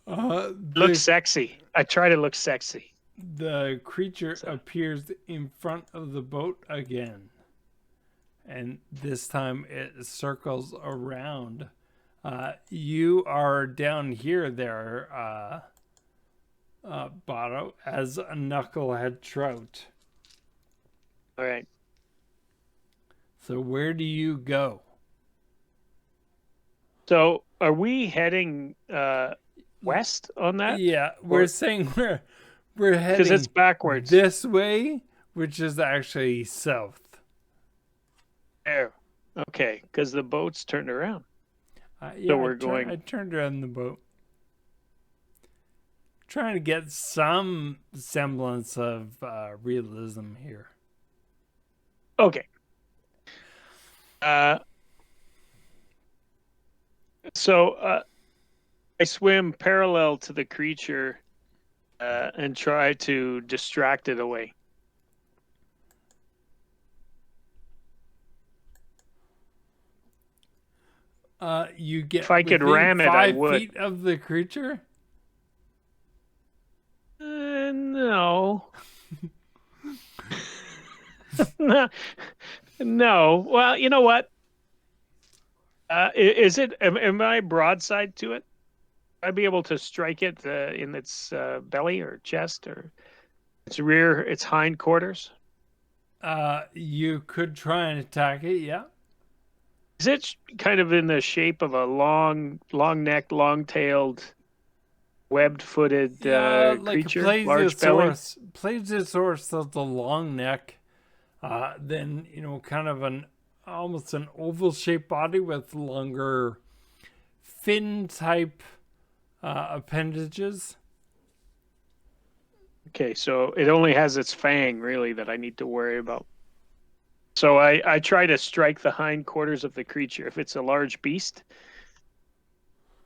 Look sexy. I try to look sexy. The creature appears in front of the boat again. And this time it circles around. You are down here there, Botto, as a knucklehead trout. All right. So where do you go? So are we heading west on that? Yeah, we're saying we're heading because it's backwards. this way, which is actually south. There. Okay, because the boat's turned around. Yeah, so we're going. I turned around the boat. Trying to get some semblance of realism here. Okay. So I swim parallel to the creature and try to distract it away. You get if I could ram it, I would. 5 feet of the creature? No. No. Well, you know what? Is it? Am I broadside to it? I'd be able to strike it in its belly or chest or its rear, its hindquarters. You could try and attack it. Yeah. Is it kind of in the shape of a long necked, long-tailed, webbed-footed creature? Like a large belly? Plesiosaurus has a long neck. Then, kind of almost an oval-shaped body with longer fin-type appendages. Okay, so it only has its fang, really, that I need to worry about. So I try to strike the hindquarters of the creature. If it's a large beast,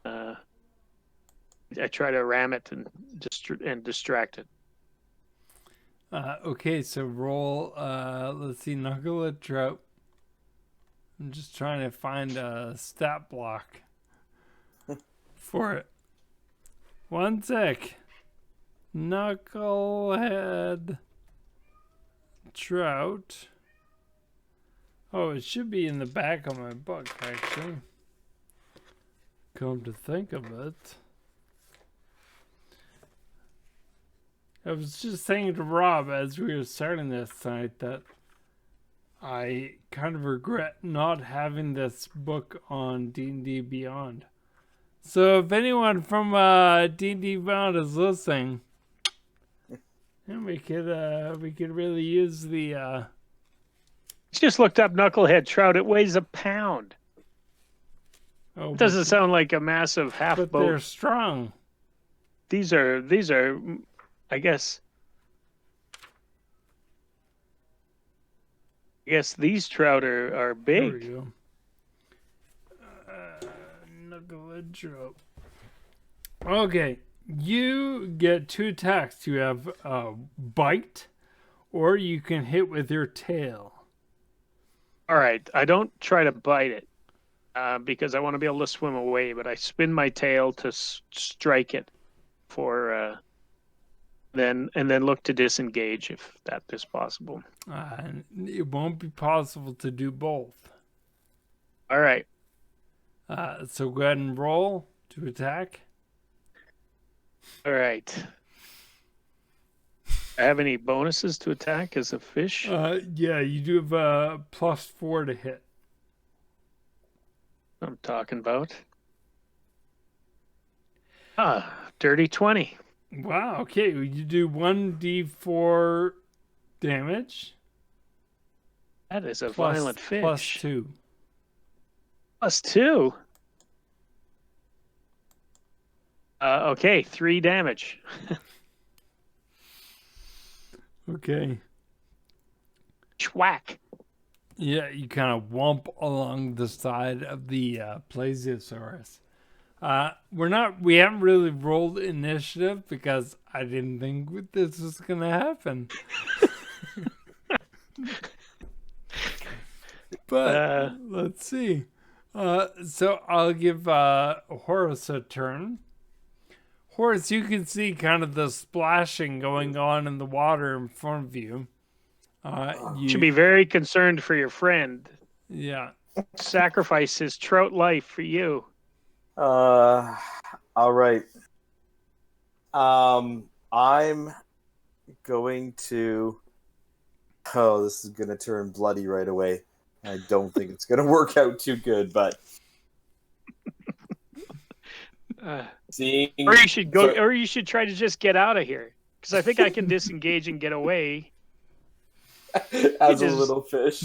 I try to ram it and distract it. Okay, so roll, let's see, knucklehead trout. I'm just trying to find a stat block for it. 1 sec. Knucklehead trout. Oh, it should be in the back of my book, actually. Come to think of it. I was just saying to Rob as we were starting this tonight that I kind of regret not having this book on D&D Beyond. So if anyone from D&D Beyond is listening, then we could really use the Just looked up knucklehead trout. It weighs a pound. Oh, it doesn't sound like a massive half but boat. They're strong. These are, I guess these trout are big. There we go. Knucklehead trout. Okay, you get 2 attacks. You have bite, or you can hit with your tail. All right, I don't try to bite it because I want to be able to swim away, but I spin my tail to strike it for then look to disengage if that is possible. It won't be possible to do both. All right. So go ahead and roll to attack. All right. I have any bonuses to attack as a fish? Yeah, you do have a +4 to hit. I'm talking about. Dirty 20. Wow, okay. You do 1d4 damage. That is a violent fish. +2. +2? Okay, 3 damage. Okay. Schwack. Yeah, you kind of whomp along the side of the plesiosaurus. We haven't really rolled initiative because I didn't think this was gonna happen. But let's see. So I'll give Horace a turn. Horace, you can see kind of the splashing going on in the water in front of you. You should be very concerned for your friend. Yeah. Sacrifice his trout life for you. All right. I'm going to. Oh, this is going to turn bloody right away. I don't think it's going to work out too good, but. Seeing. Or you should go. Or you should try to just get out of here, because I think I can disengage and get away. As a little fish.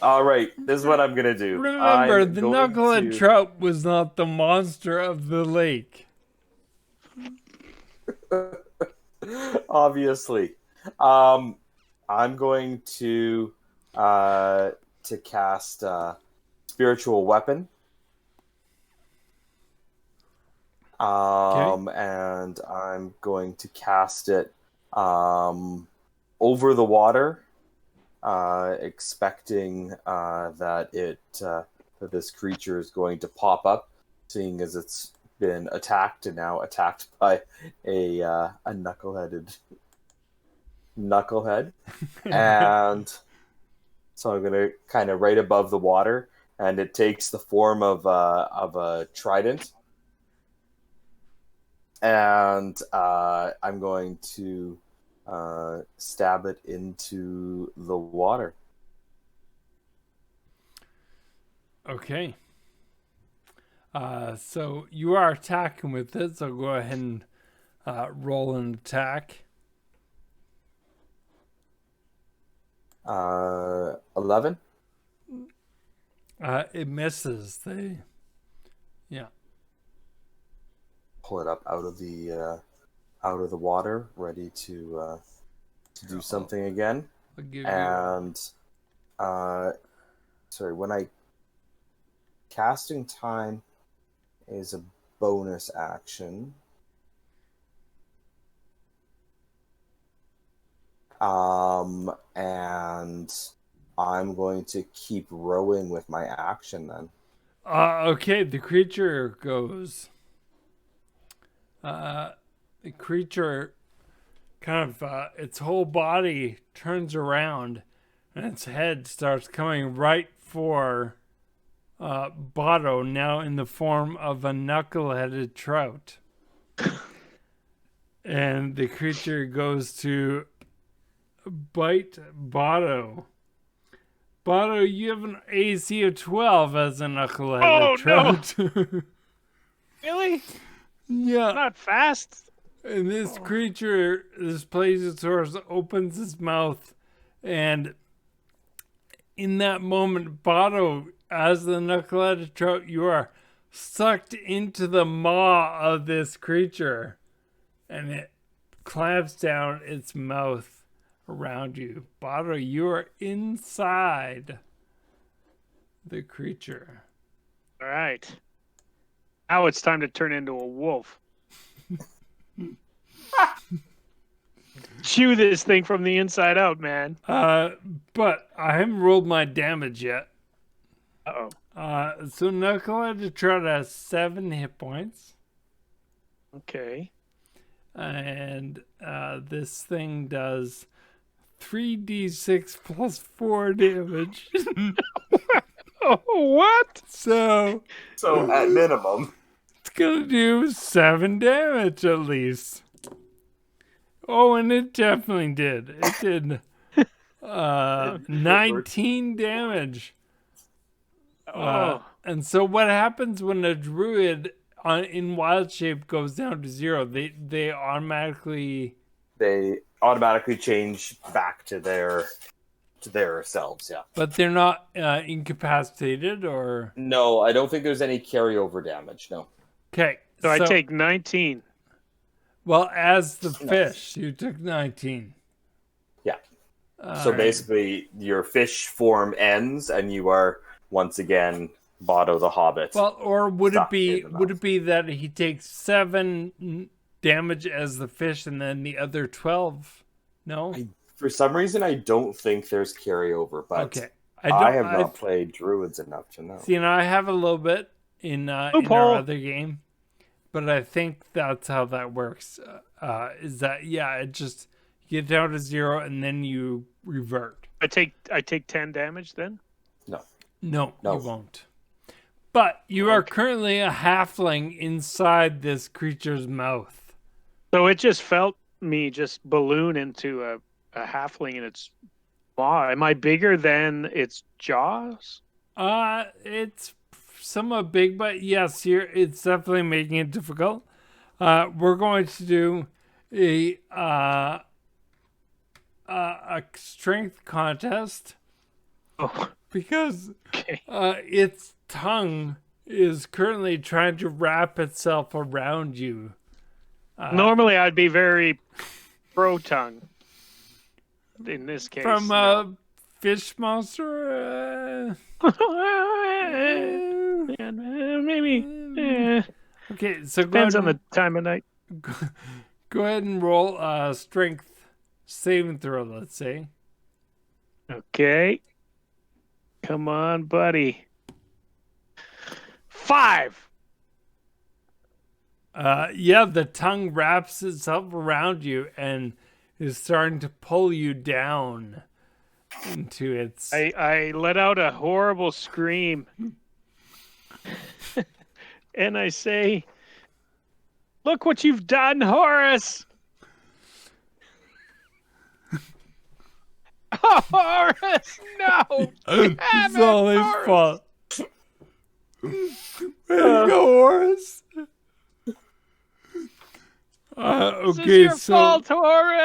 All right, this is what I'm gonna do. Remember, the knucklehead trout was not the monster of the lake. Obviously, I'm going to cast spiritual weapon. And I'm going to cast it over the water. Expecting that this creature is going to pop up, seeing as it's been attacked and now attacked by a knucklehead, and so I'm gonna kind of right above the water, and it takes the form of a trident, and I'm going to stab it into the water. Okay. So you are attacking with it, so go ahead and roll an attack. 11. It misses. Yeah. Pull it up out of the water, ready to do something again. And sorry, casting time is a bonus action. And I'm going to keep rowing with my action then. Okay, the creature goes. The creature kind of, its whole body turns around and its head starts coming right for Botto, now in the form of a knuckle-headed trout. And the creature goes to bite Botto. Botto, you have an AC of 12 as a knuckle-headed trout. No. Really? Yeah. Not fast. And this creature, this plesiosaurus, opens its mouth, and in that moment, Botto, as the knuckleheaded trout, you are sucked into the maw of this creature, and it clamps down its mouth around you. Botto, you are inside the creature. All right. Now it's time to turn into a wolf. Chew this thing from the inside out, man. But I haven't rolled my damage yet. Uh-oh. So Knucklehead Trout has 7 hit points. Okay. And this thing does 3d6 plus 4 damage. Oh, what? So at minimum, it's gonna do 7 damage at least. Oh, and it definitely did. It did 19 damage. And so what happens when a druid in wild shape goes down to 0? They automatically change back to their selves, yeah. But they're not incapacitated, or? No, I don't think there's any carryover damage, no. Okay. So I take 19. Well, as the fish, you took 19. Yeah. So basically, your fish form ends, and you are once again Botto the Hobbit. Well, or would it Stuck in be the would mouth. it be that he takes 7 damage as the fish, and then the other 12? No. For some reason, I don't think there's carryover, but Okay. I have not played Druids enough to know. See, and I have a little bit in our Loophole. other game, but I think that's how that works. Is that it just you get down to 0 and then you revert. I take 10 damage then. No, No. you won't. But you are currently a halfling inside this creature's mouth. So it just felt me just balloon into a halfling in its maw. Am I bigger than its jaws? It's somewhat big, but yes, it's definitely making it difficult. We're going to do a strength contest Oh, because okay. its tongue is currently trying to wrap itself around you. Normally, I'd be very pro tongue. In this case, From no. fish monster. Maybe. Okay, so Depends on the time of night. go ahead and roll a strength saving throw. Let's say. Okay. Come on, buddy. 5. The tongue wraps itself around you and is starting to pull you down into its. I let out a horrible scream. And I say, "Look what you've done, Horace!" Oh, Horace, no! It's all his fault. Way to go, Horace. This is Okay, your fault, Horace!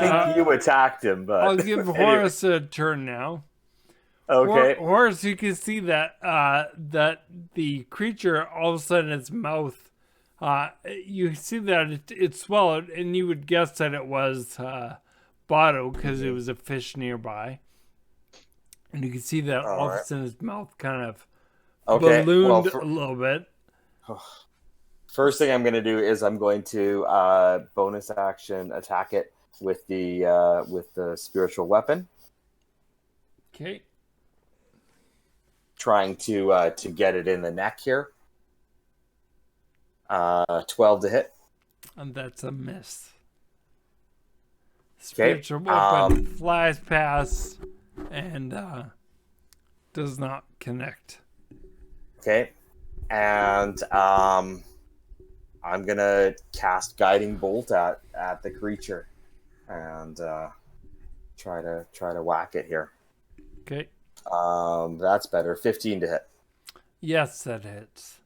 I think you attacked him, but I'll give Horace a turn now. Okay. Horace, you can see that that the creature, all of a sudden, its mouth, you see that it swallowed, and you would guess that it was Botto because it was a fish nearby. And you can see that all of a sudden his mouth kind of ballooned a little bit. First thing I'm going to do is I'm going to bonus action attack it with the spiritual weapon. Okay. Trying to get it in the neck here. 12 to hit. And that's a miss. Okay. Spiritual weapon flies past and does not connect. Okay. And I'm gonna cast Guiding Bolt at the creature and try to whack it here. Okay. That's better. 15 to hit. Yes, that hits.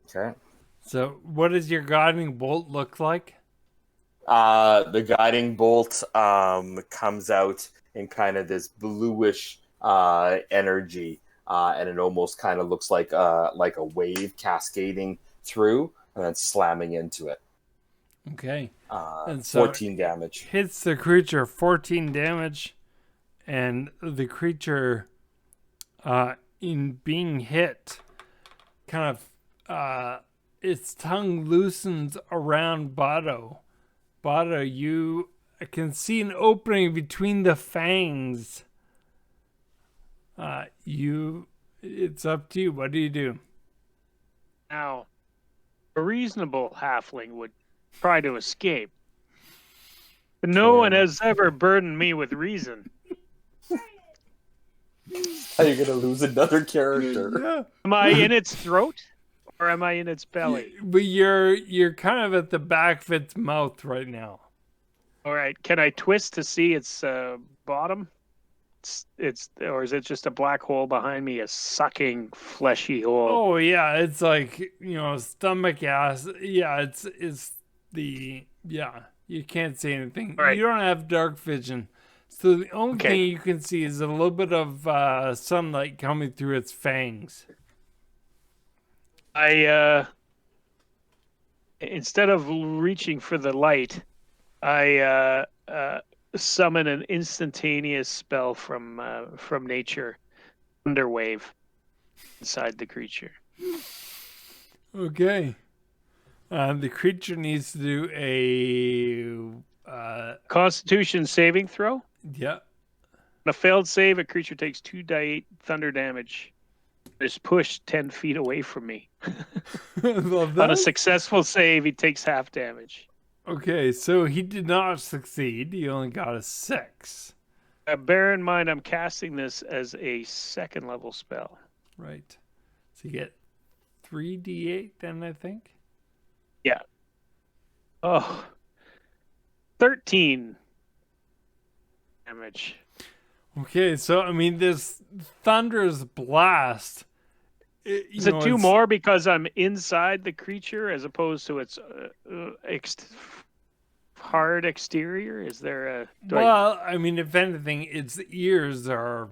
Okay. So, what does your guiding bolt look like? The Guiding Bolt comes out in kind of this bluish energy, and it almost kind of looks like a wave cascading through and then slamming into it. Okay. And so 14 damage. Hits the creature 14 damage, and the creature, in being hit, kind of, its tongue loosens around Botto. Botto, you can see an opening between the fangs. It's up to you. What do you do? Now, a reasonable halfling would try to escape. But no one has ever burdened me with reason. Are you gonna lose another character? Yeah. Am I in its throat? Or am I in its belly? But you're kind of at the back of its mouth right now. All right. Can I twist to see its bottom? Or is it just a black hole behind me, a sucking fleshy hole? Oh yeah, it's like, stomach acid. Yeah, it's you can't see anything. Right. You don't have dark vision. So the only thing you can see is a little bit of sunlight coming through its fangs. I instead of reaching for the light, I summon an instantaneous spell from nature, Thunderwave. inside the creature. Okay. The creature needs to do Constitution saving throw. yeah. On a failed save, a creature takes 2d8 thunder damage. Is pushed 10 feet away from me. Well, On a successful save, he takes half damage. Okay, so he did not succeed. He only got a 6. Bear in mind, I'm casting this as a 2nd level spell. Right. So you get 3d8 then, I think? Yeah. Oh. 13 damage. Okay, so, I mean, this thunderous blast... Is it 2 more because I'm inside the creature as opposed to its hard exterior? Is there a... Well, I mean, if anything, its ears are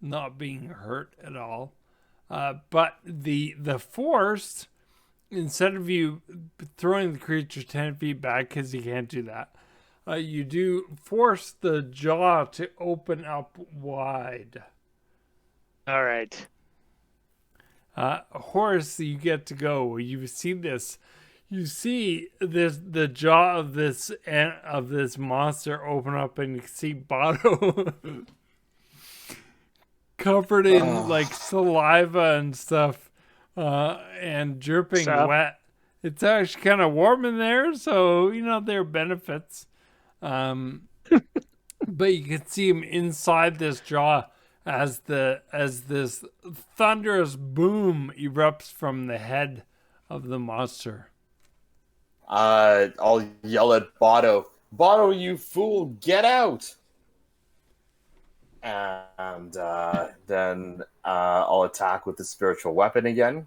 not being hurt at all. But the force, instead of you throwing the creature 10 feet back, because you can't do that, you do force the jaw to open up wide. All right. Horace, you get to go. You see this. You see the jaw of this monster open up, and you see Botto covered in like saliva and stuff, and dripping wet. It's actually kind of warm in there, so there are benefits. But you can see him inside this jaw as this thunderous boom erupts from the head of the monster. I'll yell at Botto. Botto, you fool, get out! And then I'll attack with the spiritual weapon again.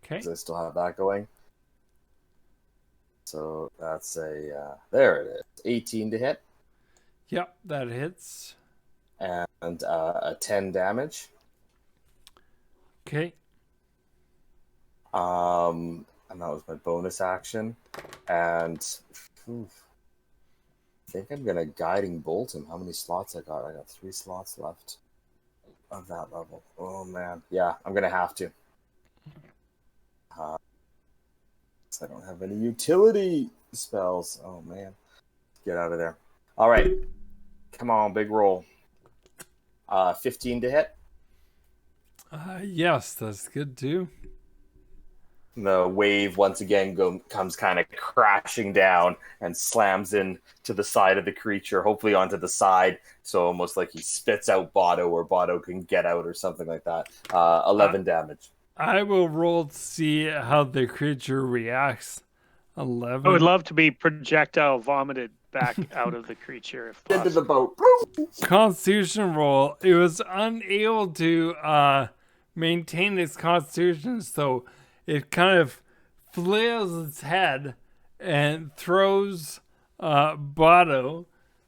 Okay. Because I still have that going. So that's there it is. 18 to hit. Yep, that hits. And a 10 damage. Okay. And that was my bonus action. And I think I'm gonna guiding bolt him. How many slots I got? I got 3 slots left of that level. Oh man, yeah, I'm gonna have to. I don't have any utility spells. Oh man, get out of there. All right, come on, big roll. 15 to hit. Yes, that's good too. The wave once again comes kind of crashing down and slams in to the side of the creature, hopefully onto the side, so almost like he spits out Botto, or Botto can get out or something like that. 11 damage. I will roll to see how the creature reacts. 11. I would love to be projectile vomited back out of the creature if possible. Into the boat. Constitution roll. It was unable to maintain its constitution, so it kind of flails its head and throws Botto.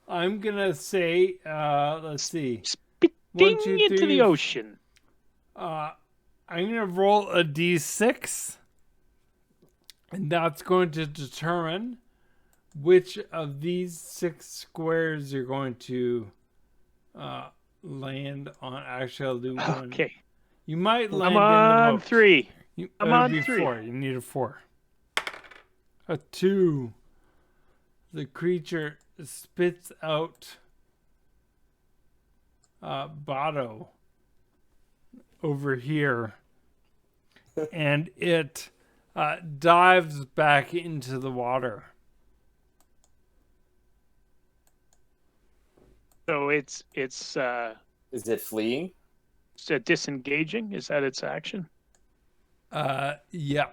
I'm gonna say, let's see, Spitting into the ocean. I'm gonna roll a d6, and that's going to determine which of these 6 squares you're going to land on. Actually, I'll do one. Okay. You might land I'm on in the boat. 3. I'm on 3. 4. You need a 4. A 2. The creature spits out Botto over here, and it dives back into the water. So it's Is it fleeing? disengaging. Is that its action? Yeah.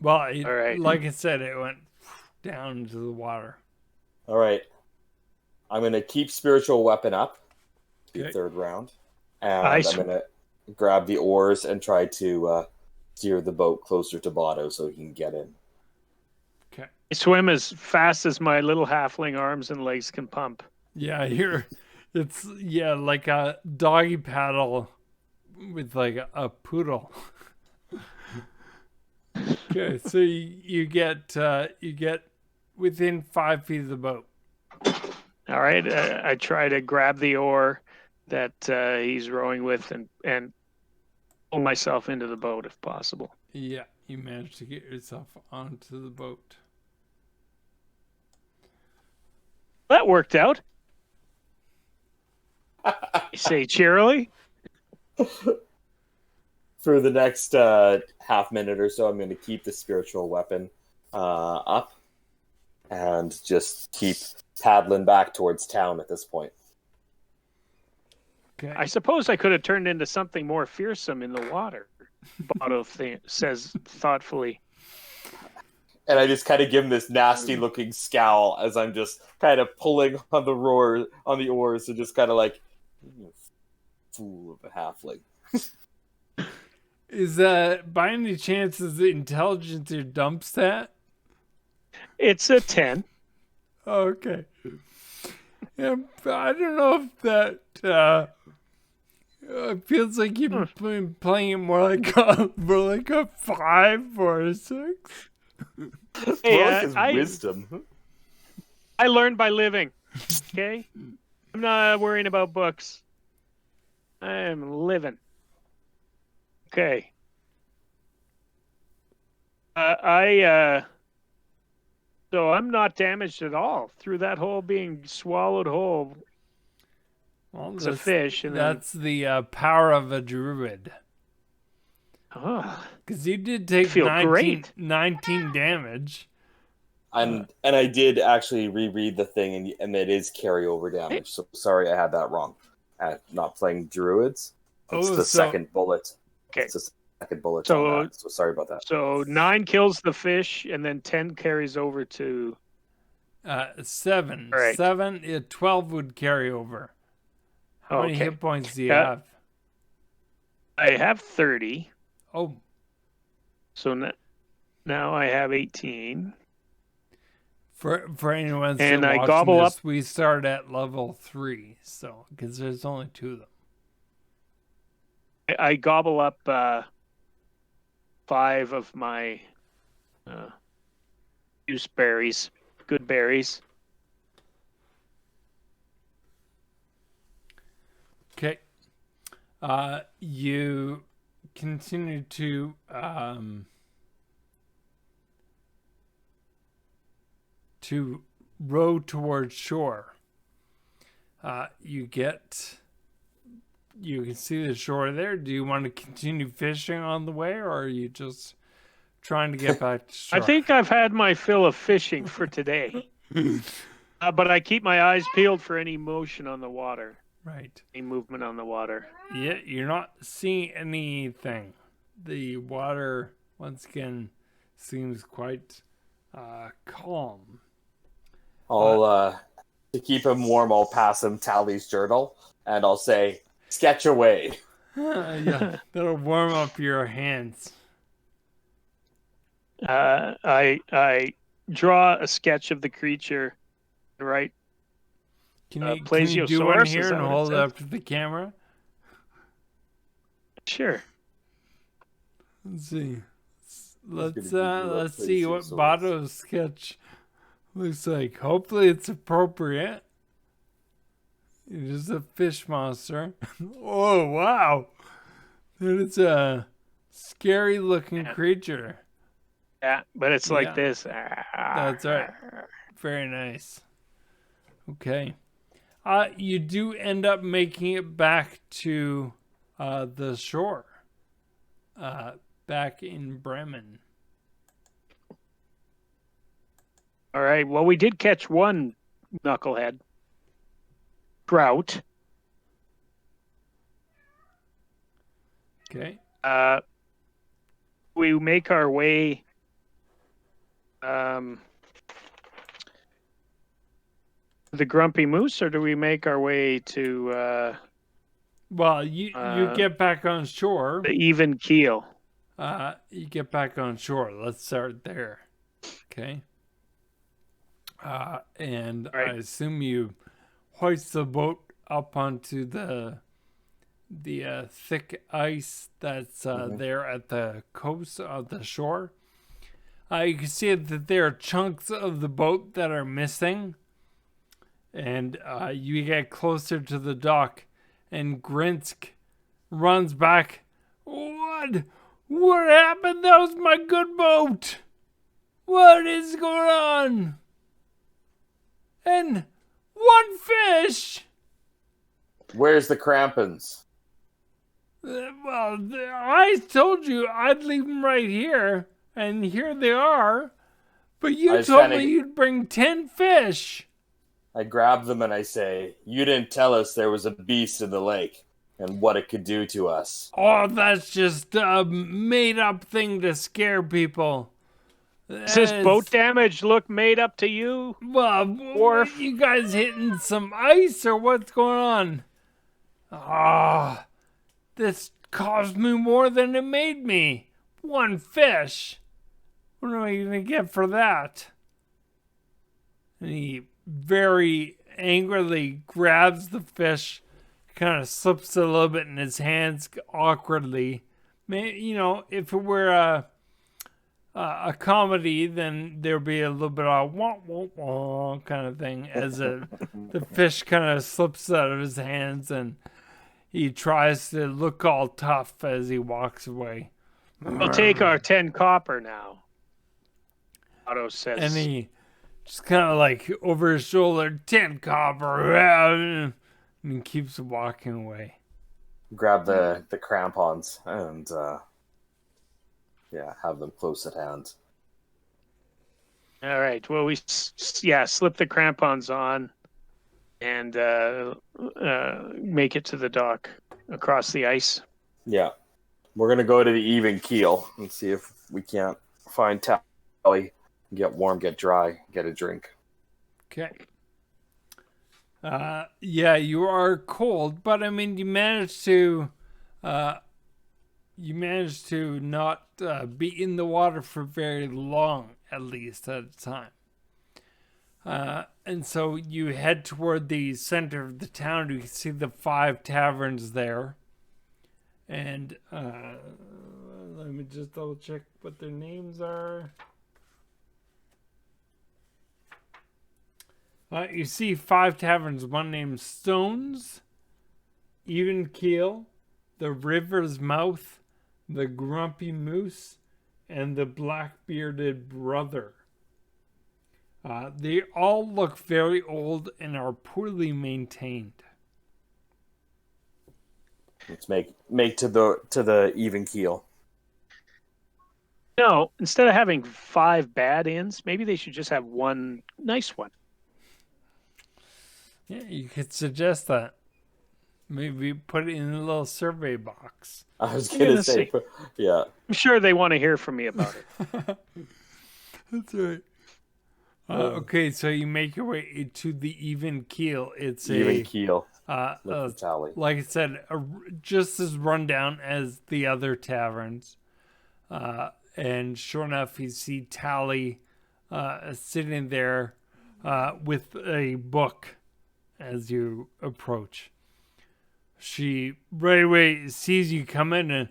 Well, All right. like I said, it went down into the water. All right. I'm going to keep spiritual weapon up. Okay. 3rd round. And I'm going to grab the oars and try to steer the boat closer to Botto so he can get in. Okay. I swim as fast as my little halfling arms and legs can pump. Yeah, it's like a doggy paddle with like a poodle. Okay, so you get within 5 feet of the boat. All right, I try to grab the oar that he's rowing with and pull myself into the boat if possible. Yeah, you managed to get yourself onto the boat. That worked out. You say cheerily. For the next half minute or so, I'm going to keep the spiritual weapon up and just keep paddling back towards town at this point. Okay. I suppose I could have turned into something more fearsome in the water. Botto says thoughtfully. And I just kind of give him this nasty-looking scowl as I'm just kind of pulling on the oars, and just kind of like, you fool of a halfling. Is by any chance is the intelligence your dump stat? It's a 10. Oh, okay. Yeah, but I don't know if that it feels like you've been playing it more like a 5 or a 6. Hey, More like his wisdom. I learned by living. Okay? I'm not worrying about books. I'm living. Okay. So I'm not damaged at all through that hole being swallowed whole. Well, It's a fish. And that's the power of a druid. Because you did take feel 19 damage. And I did actually reread the thing, and it is carryover damage. So sorry I had that wrong. Not playing druids. It's the second bullet. Okay. It's the second bullet on that. So sorry about that. So 9 kills the fish, and then 10 carries over to 7. All right. 7, 12 would carry over. How many hit points do you have? I have 30. Oh. So now I have 18. For anyone still And I watching gobble this, up. we start at level 3, so because there's only 2 of them. I gobble up 5 of my juice berries, good berries. Okay. You continue to row towards shore. You can see the shore there. Do you want to continue fishing on the way, or are you just trying to get back to shore? I think I've had my fill of fishing for today. But I keep my eyes peeled for any motion on the water. Right. Any movement on the water. Yeah, you're not seeing anything. The water, once again, seems quite calm. To keep him warm, I'll pass him Tally's journal, and I'll say, sketch away. Yeah, that'll warm up your hands. I draw a sketch of the creature, right? Can you do one here and hold it up to the camera? Sure. Let's see. Let's see what Botto's sketch looks like. Hopefully it's appropriate. It is a fish monster. Oh, wow. That is a scary looking creature. Yeah, but it's like this. That's right. Very nice. Okay. You do end up making it back to the shore. Back in Bremen. All right. Well, we did catch one knucklehead. Trout. Okay. We make our way the Grumpy Moose, or do we make our way to well, you get back on shore. the even keel? You get back on shore. Let's start there. Okay. And right. I assume you hoist the boat up onto the thick ice that's there at the coast of the shore. You can see that there are chunks of the boat that are missing. And you get closer to the dock, and Grinsk runs back. Whoa! God! What happened? That was my good boat! What is going on? And one fish! Where's the crampons? Well, I told you I'd leave them right here, and here they are. But you told me you'd bring 10 fish. I grab them and I say, "You didn't tell us there was a beast in the lake and what it could do to us." Oh, that's just a made-up thing to scare people. Does this boat damage look made up to you? Well, Dwarf? you guys hitting some ice or what's going on? Ah, this cost me more than it made me. One fish. What am I going to get for that? And he very angrily grabs the fish, kind of slips it a little bit in his hands awkwardly. You know, if it were a comedy, then there'd be a little bit of wah, wah, wah kind of thing as the fish kind of slips out of his hands and he tries to look all tough as he walks away. We'll take our 10 copper now, Otto says. And he just kind of like over his shoulder, 10 copper, and he keeps walking away. Grab the crampons and have them close at hand. All right. Well, we slip the crampons on and make it to the dock across the ice. Yeah. We're going to go to the even keel and see if we can't find Tally, get warm, get dry, get a drink. Okay. Yeah, you are cold, but I mean, you managed to not be in the water for very long, at least at a time. And so you head toward the center of the town. You can see the 5 taverns there. And let me just double check what their names are. You see 5 taverns, one named Stones, Even Keel, the River's Mouth, the Grumpy Moose, and the Black-Bearded Brother. They all look very old and are poorly maintained. Let's make to the even keel. No, instead of having 5 bad inns, maybe they should just have one nice one. Yeah, you could suggest that. Maybe put it in a little survey box. I was going to say, yeah. I'm sure they want to hear from me about it. That's right. Okay, so you make your way to the even keel. It's even keel. Tally. Like I said, just as rundown as the other taverns. And sure enough, you see Tally sitting there with a book as you approach. She right away sees you come in and,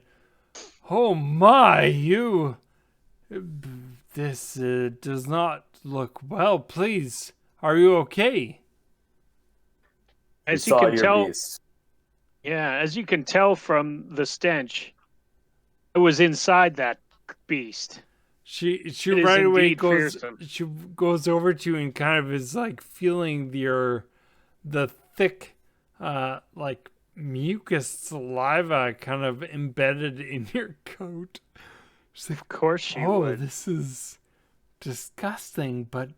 oh my, you, this does not look well. Please, are you okay? As you can tell, as you can tell from the stench, it was inside that beast. She right away goes. She goes over to you and kind of is like feeling the thick, like mucus saliva kind of embedded in your coat. She's like, of course she would. This is disgusting, but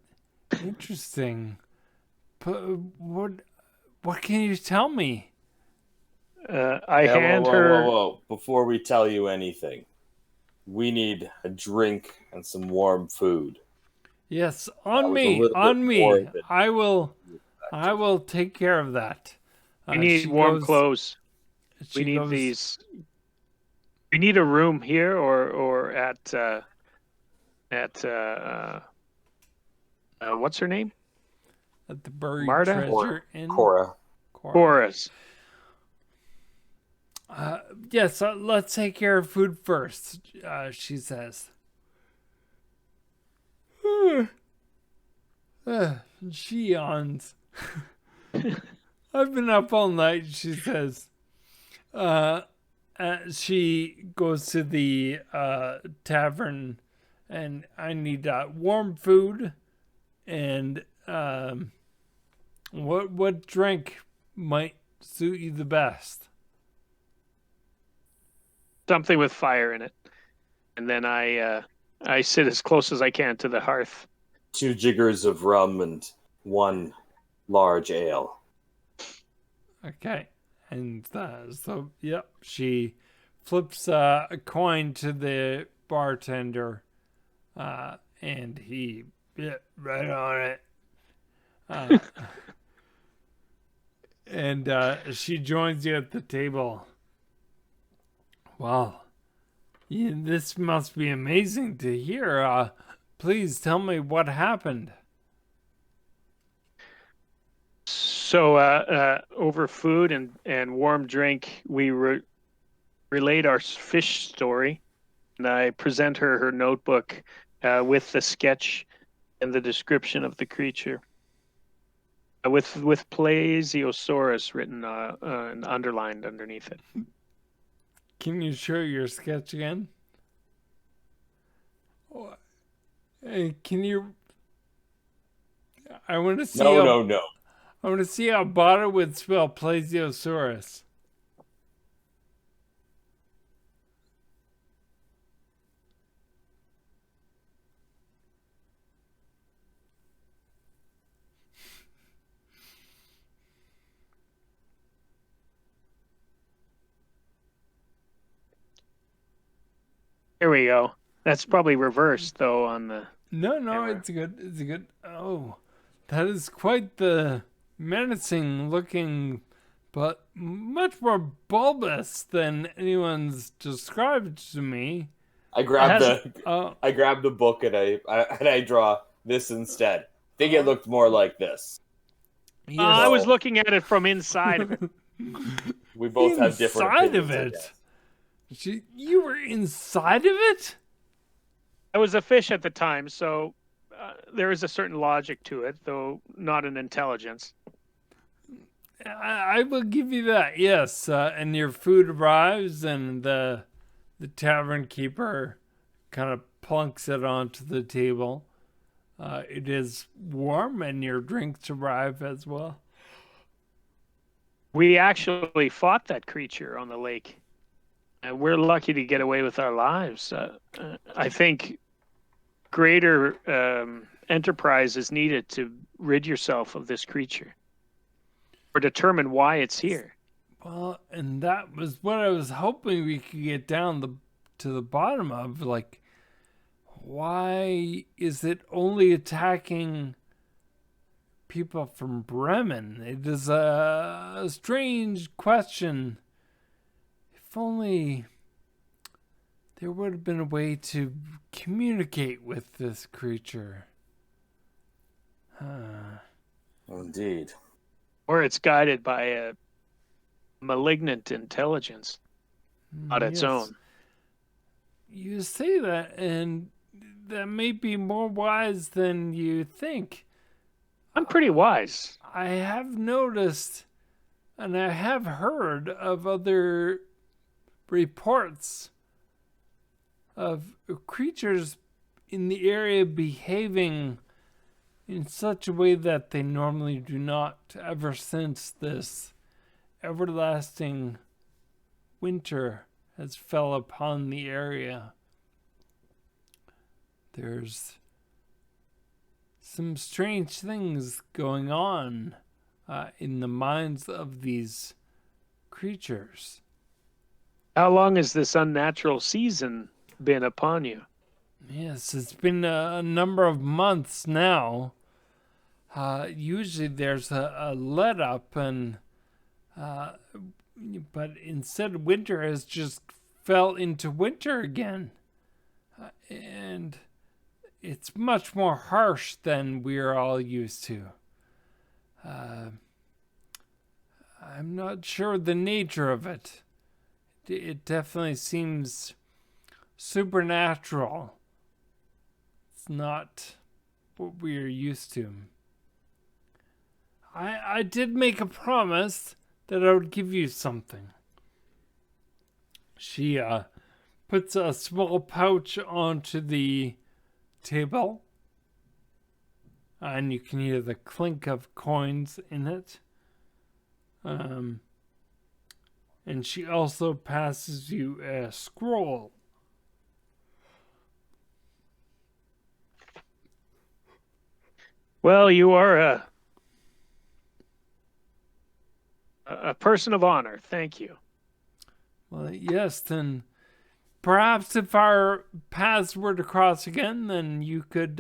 interesting. But what can you tell me? I hand her. Whoa. Before we tell you anything, we need a drink and some warm food. Yes, on me. I will take care of that. We need warm clothes. We need these. We need a room here or at what's her name? At the Buried Marta? Treasure Inn. Cora's. Yes, let's take care of food first, she says. She yawns. I've been up all night, she says. she goes to the tavern, and I need warm food. And what drink might suit you the best? Something with fire in it. And then I sit as close as I can to the hearth. 2 jiggers of rum and 1 large ale. Okay. And so, yep, she flips a coin to the bartender, and he bit right on it. And she joins you at the table. Wow. Yeah, this must be amazing to hear. Please tell me what happened. So over food and warm drink, we relayed our fish story, and I present her notebook with the sketch and the description of the creature, with Plesiosaurus written and underlined underneath it. Can you show your sketch again? Hey, can you? I want to see. No. I want to see how Bada would spell Plesiosaurus. Here we go. That's probably reversed though on the. No, camera. it's good. It's good. Oh, that is quite the menacing looking, but much more bulbous than anyone's described to me. I grabbed Oh, I grabbed the book and I draw this instead. I think it looked more like this. yes. I was looking at it from inside of it. We both have different Inside of opinions, I it. guess. You were inside of it? I was a fish at the time, so there is a certain logic to it, though not an intelligence. I will give you that, yes. And your food arrives, and the tavern keeper kind of plunks it onto the table. It is warm, and your drinks arrive as well. We actually fought that creature on the lake. And we're lucky to get away with our lives. I think greater enterprise is needed to rid yourself of this creature or determine why it's here. Well, and that was what I was hoping we could get down to the bottom of. Like, why is it only attacking people from Bremen? It is a strange question. If only there would have been a way to communicate with this creature. Indeed. Or it's guided by a malignant intelligence on its own. You say that, and that may be more wise than you think. I'm pretty wise. I have noticed, and I have heard of other reports of creatures in the area behaving in such a way that they normally do not ever since this everlasting winter has fell upon the area. There's some strange things going on in the minds of these creatures. How long has this unnatural season been upon you? Yes, it's been a number of months now. Usually there's a let up, and but instead winter has just fell into winter again, and it's much more harsh than we're all used to. I'm not sure the nature of it. It definitely seems supernatural. It's not what we're used to. I did make a promise that I would give you something. She puts a small pouch onto the table, and you can hear the clink of coins in it. And she also passes you a scroll. Well, you are a person of honor. Thank you. Well, yes, then perhaps if our paths were to cross again, then you could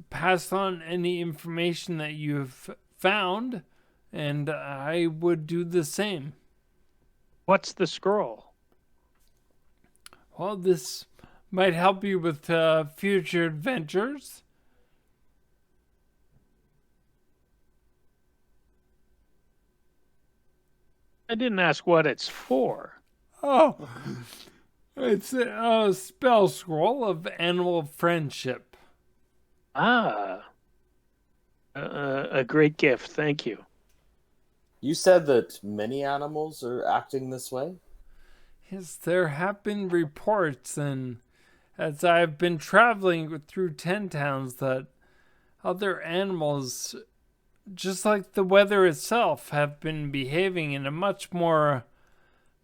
pass on any information that you've found, and I would do the same. What's the scroll? Well, this might help you with future adventures. I didn't ask what it's for. Oh, it's a spell scroll of animal friendship. Ah, a great gift. Thank you. You said that many animals are acting this way? Yes, there have been reports, and as I've been traveling through 10 towns, that other animals, just like the weather itself, have been behaving in a much more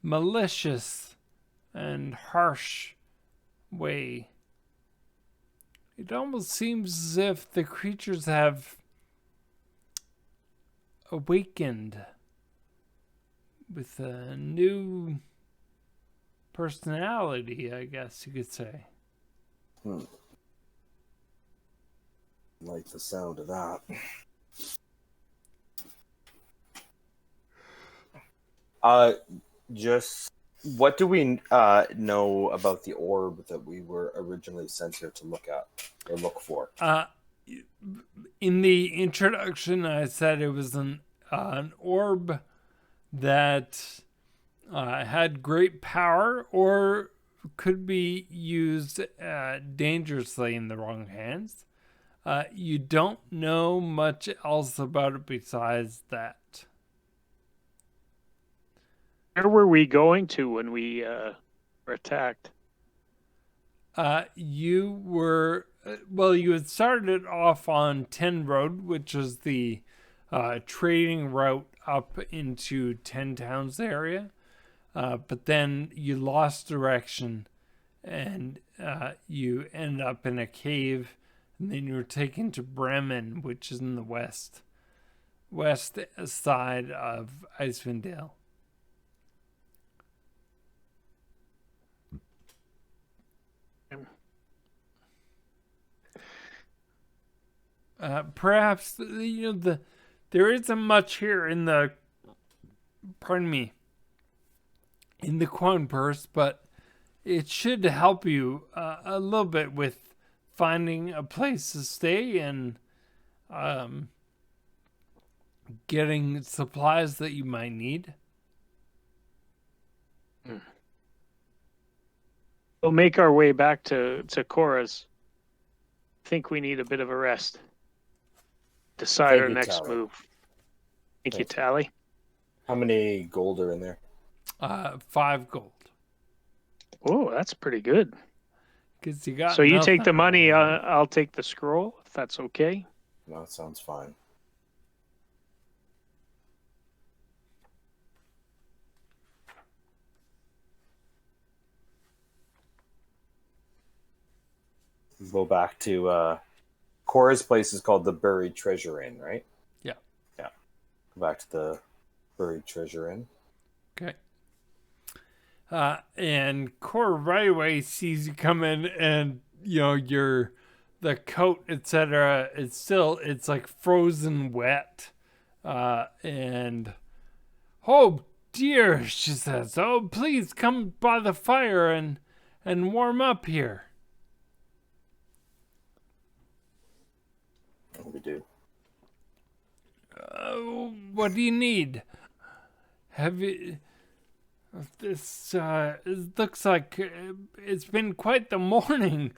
malicious and harsh way. It almost seems as if the creatures have awakened with a new personality, I guess you could say. Like the sound of that. Just what do we know about the orb that we were originally sent here to look at or look for? In the introduction, I said it was an orb that had great power or could be used dangerously in the wrong hands. You don't know much else about it besides that. Where were we going to when we were attacked? You were, you had started off on 10 Road, which is the trading route up into 10 Towns area. But then you lost direction and you end up in a cave, and then you were taken to Bremen, which is in the west side of Icewind Dale. Perhaps there isn't much here in the in the coin purse, but it should help you a little bit with finding a place to stay and getting supplies that you might need. We'll make our way back to Cora's. I think we need a bit of a rest. Decide our next move. Thank you, Tally. How many gold are in there? 5 gold. Oh, that's pretty good. Cause you got so you take the money, I'll take the scroll, if that's okay. No, that sounds fine. Go back to Cora's place is called the Buried Treasure Inn, right? Yeah. Yeah. Go back to the Buried Treasure Inn. Okay. And Cora right away sees you come in, and the coat, etc. It's like frozen wet, and oh dear, she says, oh please come by the fire and warm up here. What do we do? What do you need? Have you? This it looks like it's been quite the morning.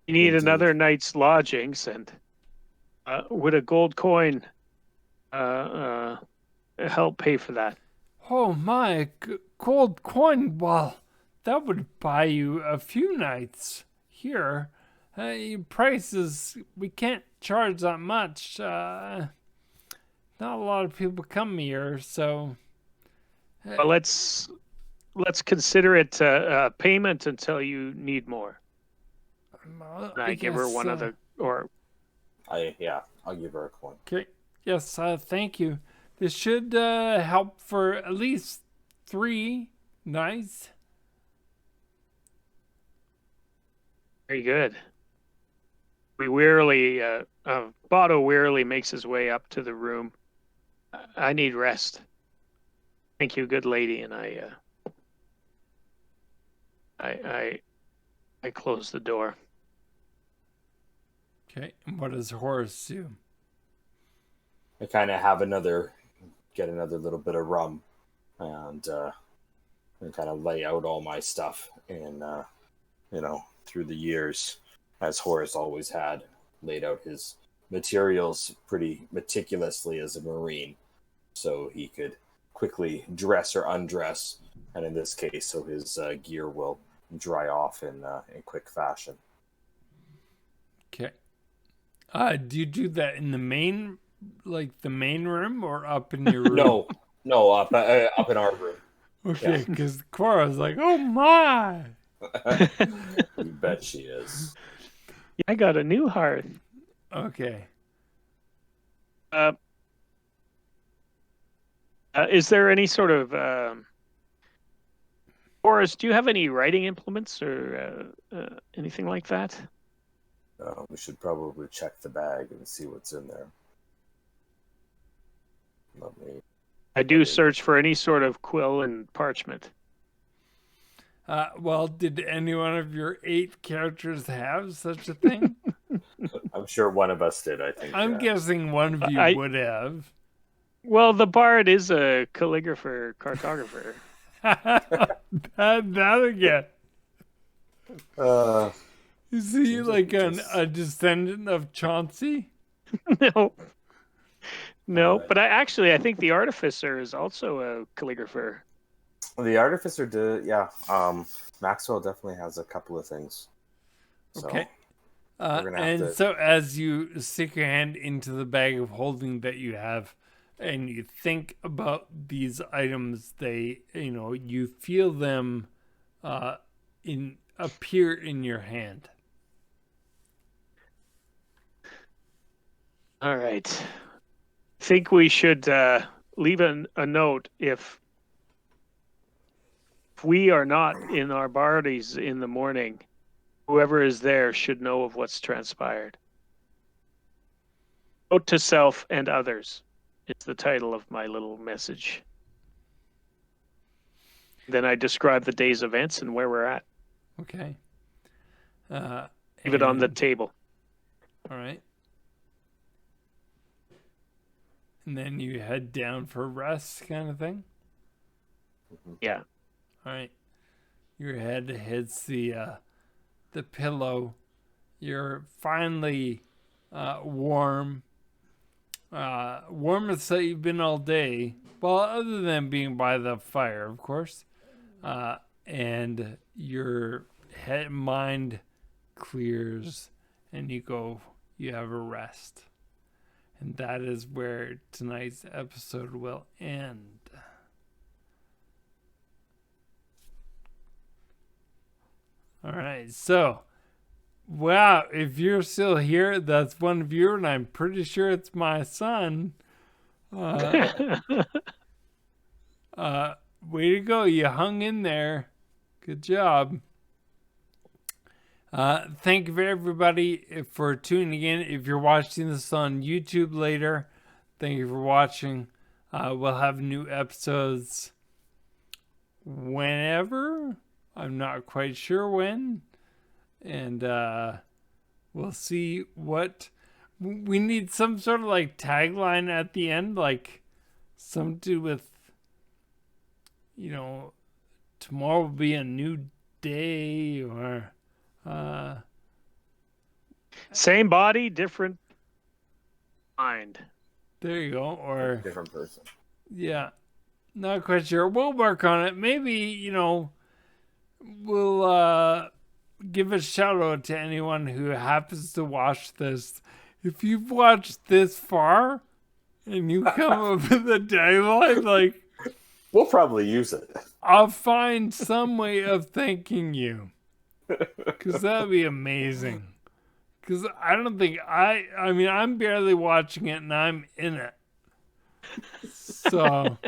You need another night's lodgings, and would a gold coin help pay for that? Oh my, gold coin. Well, that would buy you a few nights here. Prices, we can't charge that much. Not a lot of people come here, so. Well, let's consider it payment until you need more. And I give her one of the, or I'll give her a coin. Okay. Yes. Thank you. This should help for at least 3 nights. very good. We wearily, Botto wearily makes his way up to the room. I need rest. Thank you, good lady, and I close the door. Okay. And what does Horace do? I kind of get another little bit of rum, and kind of lay out all my stuff, and through the years, as Horace always had, laid out his materials pretty meticulously as a Marine, so he could quickly dress or undress, and in this case, so his gear will dry off in quick fashion. Okay. Do you do that in the main room, or up in your room? No, up in our room. Okay, because Cora's like, oh my. You bet she is. I got a new hearth. Okay. Is there any sort of Horace, do you have any writing implements or anything like that? We should probably check the bag and see what's in there. I do search for any sort of quill and parchment. Well, did any one of your 8 characters have such a thing? I'm sure one of us did, I think. I'm guessing one of you would have. Well, the bard is a calligrapher, cartographer. that again. Is he like a descendant of Chauncey? No, but I think the artificer is also a calligrapher. The artificer did, yeah. Maxwell definitely has a couple of things. So okay. So as you stick your hand into the bag of holding that you have, and you think about these items, they, you feel them appear in your hand. All right. I think we should leave a note if we are not in our bodies in the morning. Whoever is there should know of what's transpired. Note to self and others. It's the title of my little message. Then I describe the day's events and where we're at. Okay. Leave it on the table. All right. And then you head down for rest, kind of thing? Yeah. All right. Your head hits the pillow. You're finally warm. Warmest that you've been all day. Well, other than being by the fire, of course. And your mind clears, and you have a rest. And that is where tonight's episode will end. All right, so, wow, if you're still here, that's one viewer, and I'm pretty sure it's my son. Way to go, you hung in there. Good job. Thank you for everybody for tuning in. If you're watching this on YouTube later, thank you for watching. We'll have new episodes whenever. I'm not quite sure when. And we'll see what... We need some sort of like tagline at the end, like something to do with, tomorrow will be a new day, or... Same body, different mind. There you go. Or different person. Yeah. Not quite sure. We'll work on it. Maybe, we'll give a shout out to anyone who happens to watch this. If you've watched this far and you come up with a tagline, like, We'll probably use it. I'll find some way of thanking you. Because that'd be amazing. Because I don't think I mean, I'm barely watching it and I'm in it. So.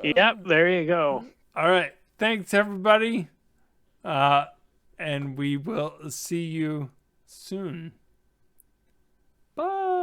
Yep, there you go. All right. Thanks, everybody. And we will see you soon. Bye.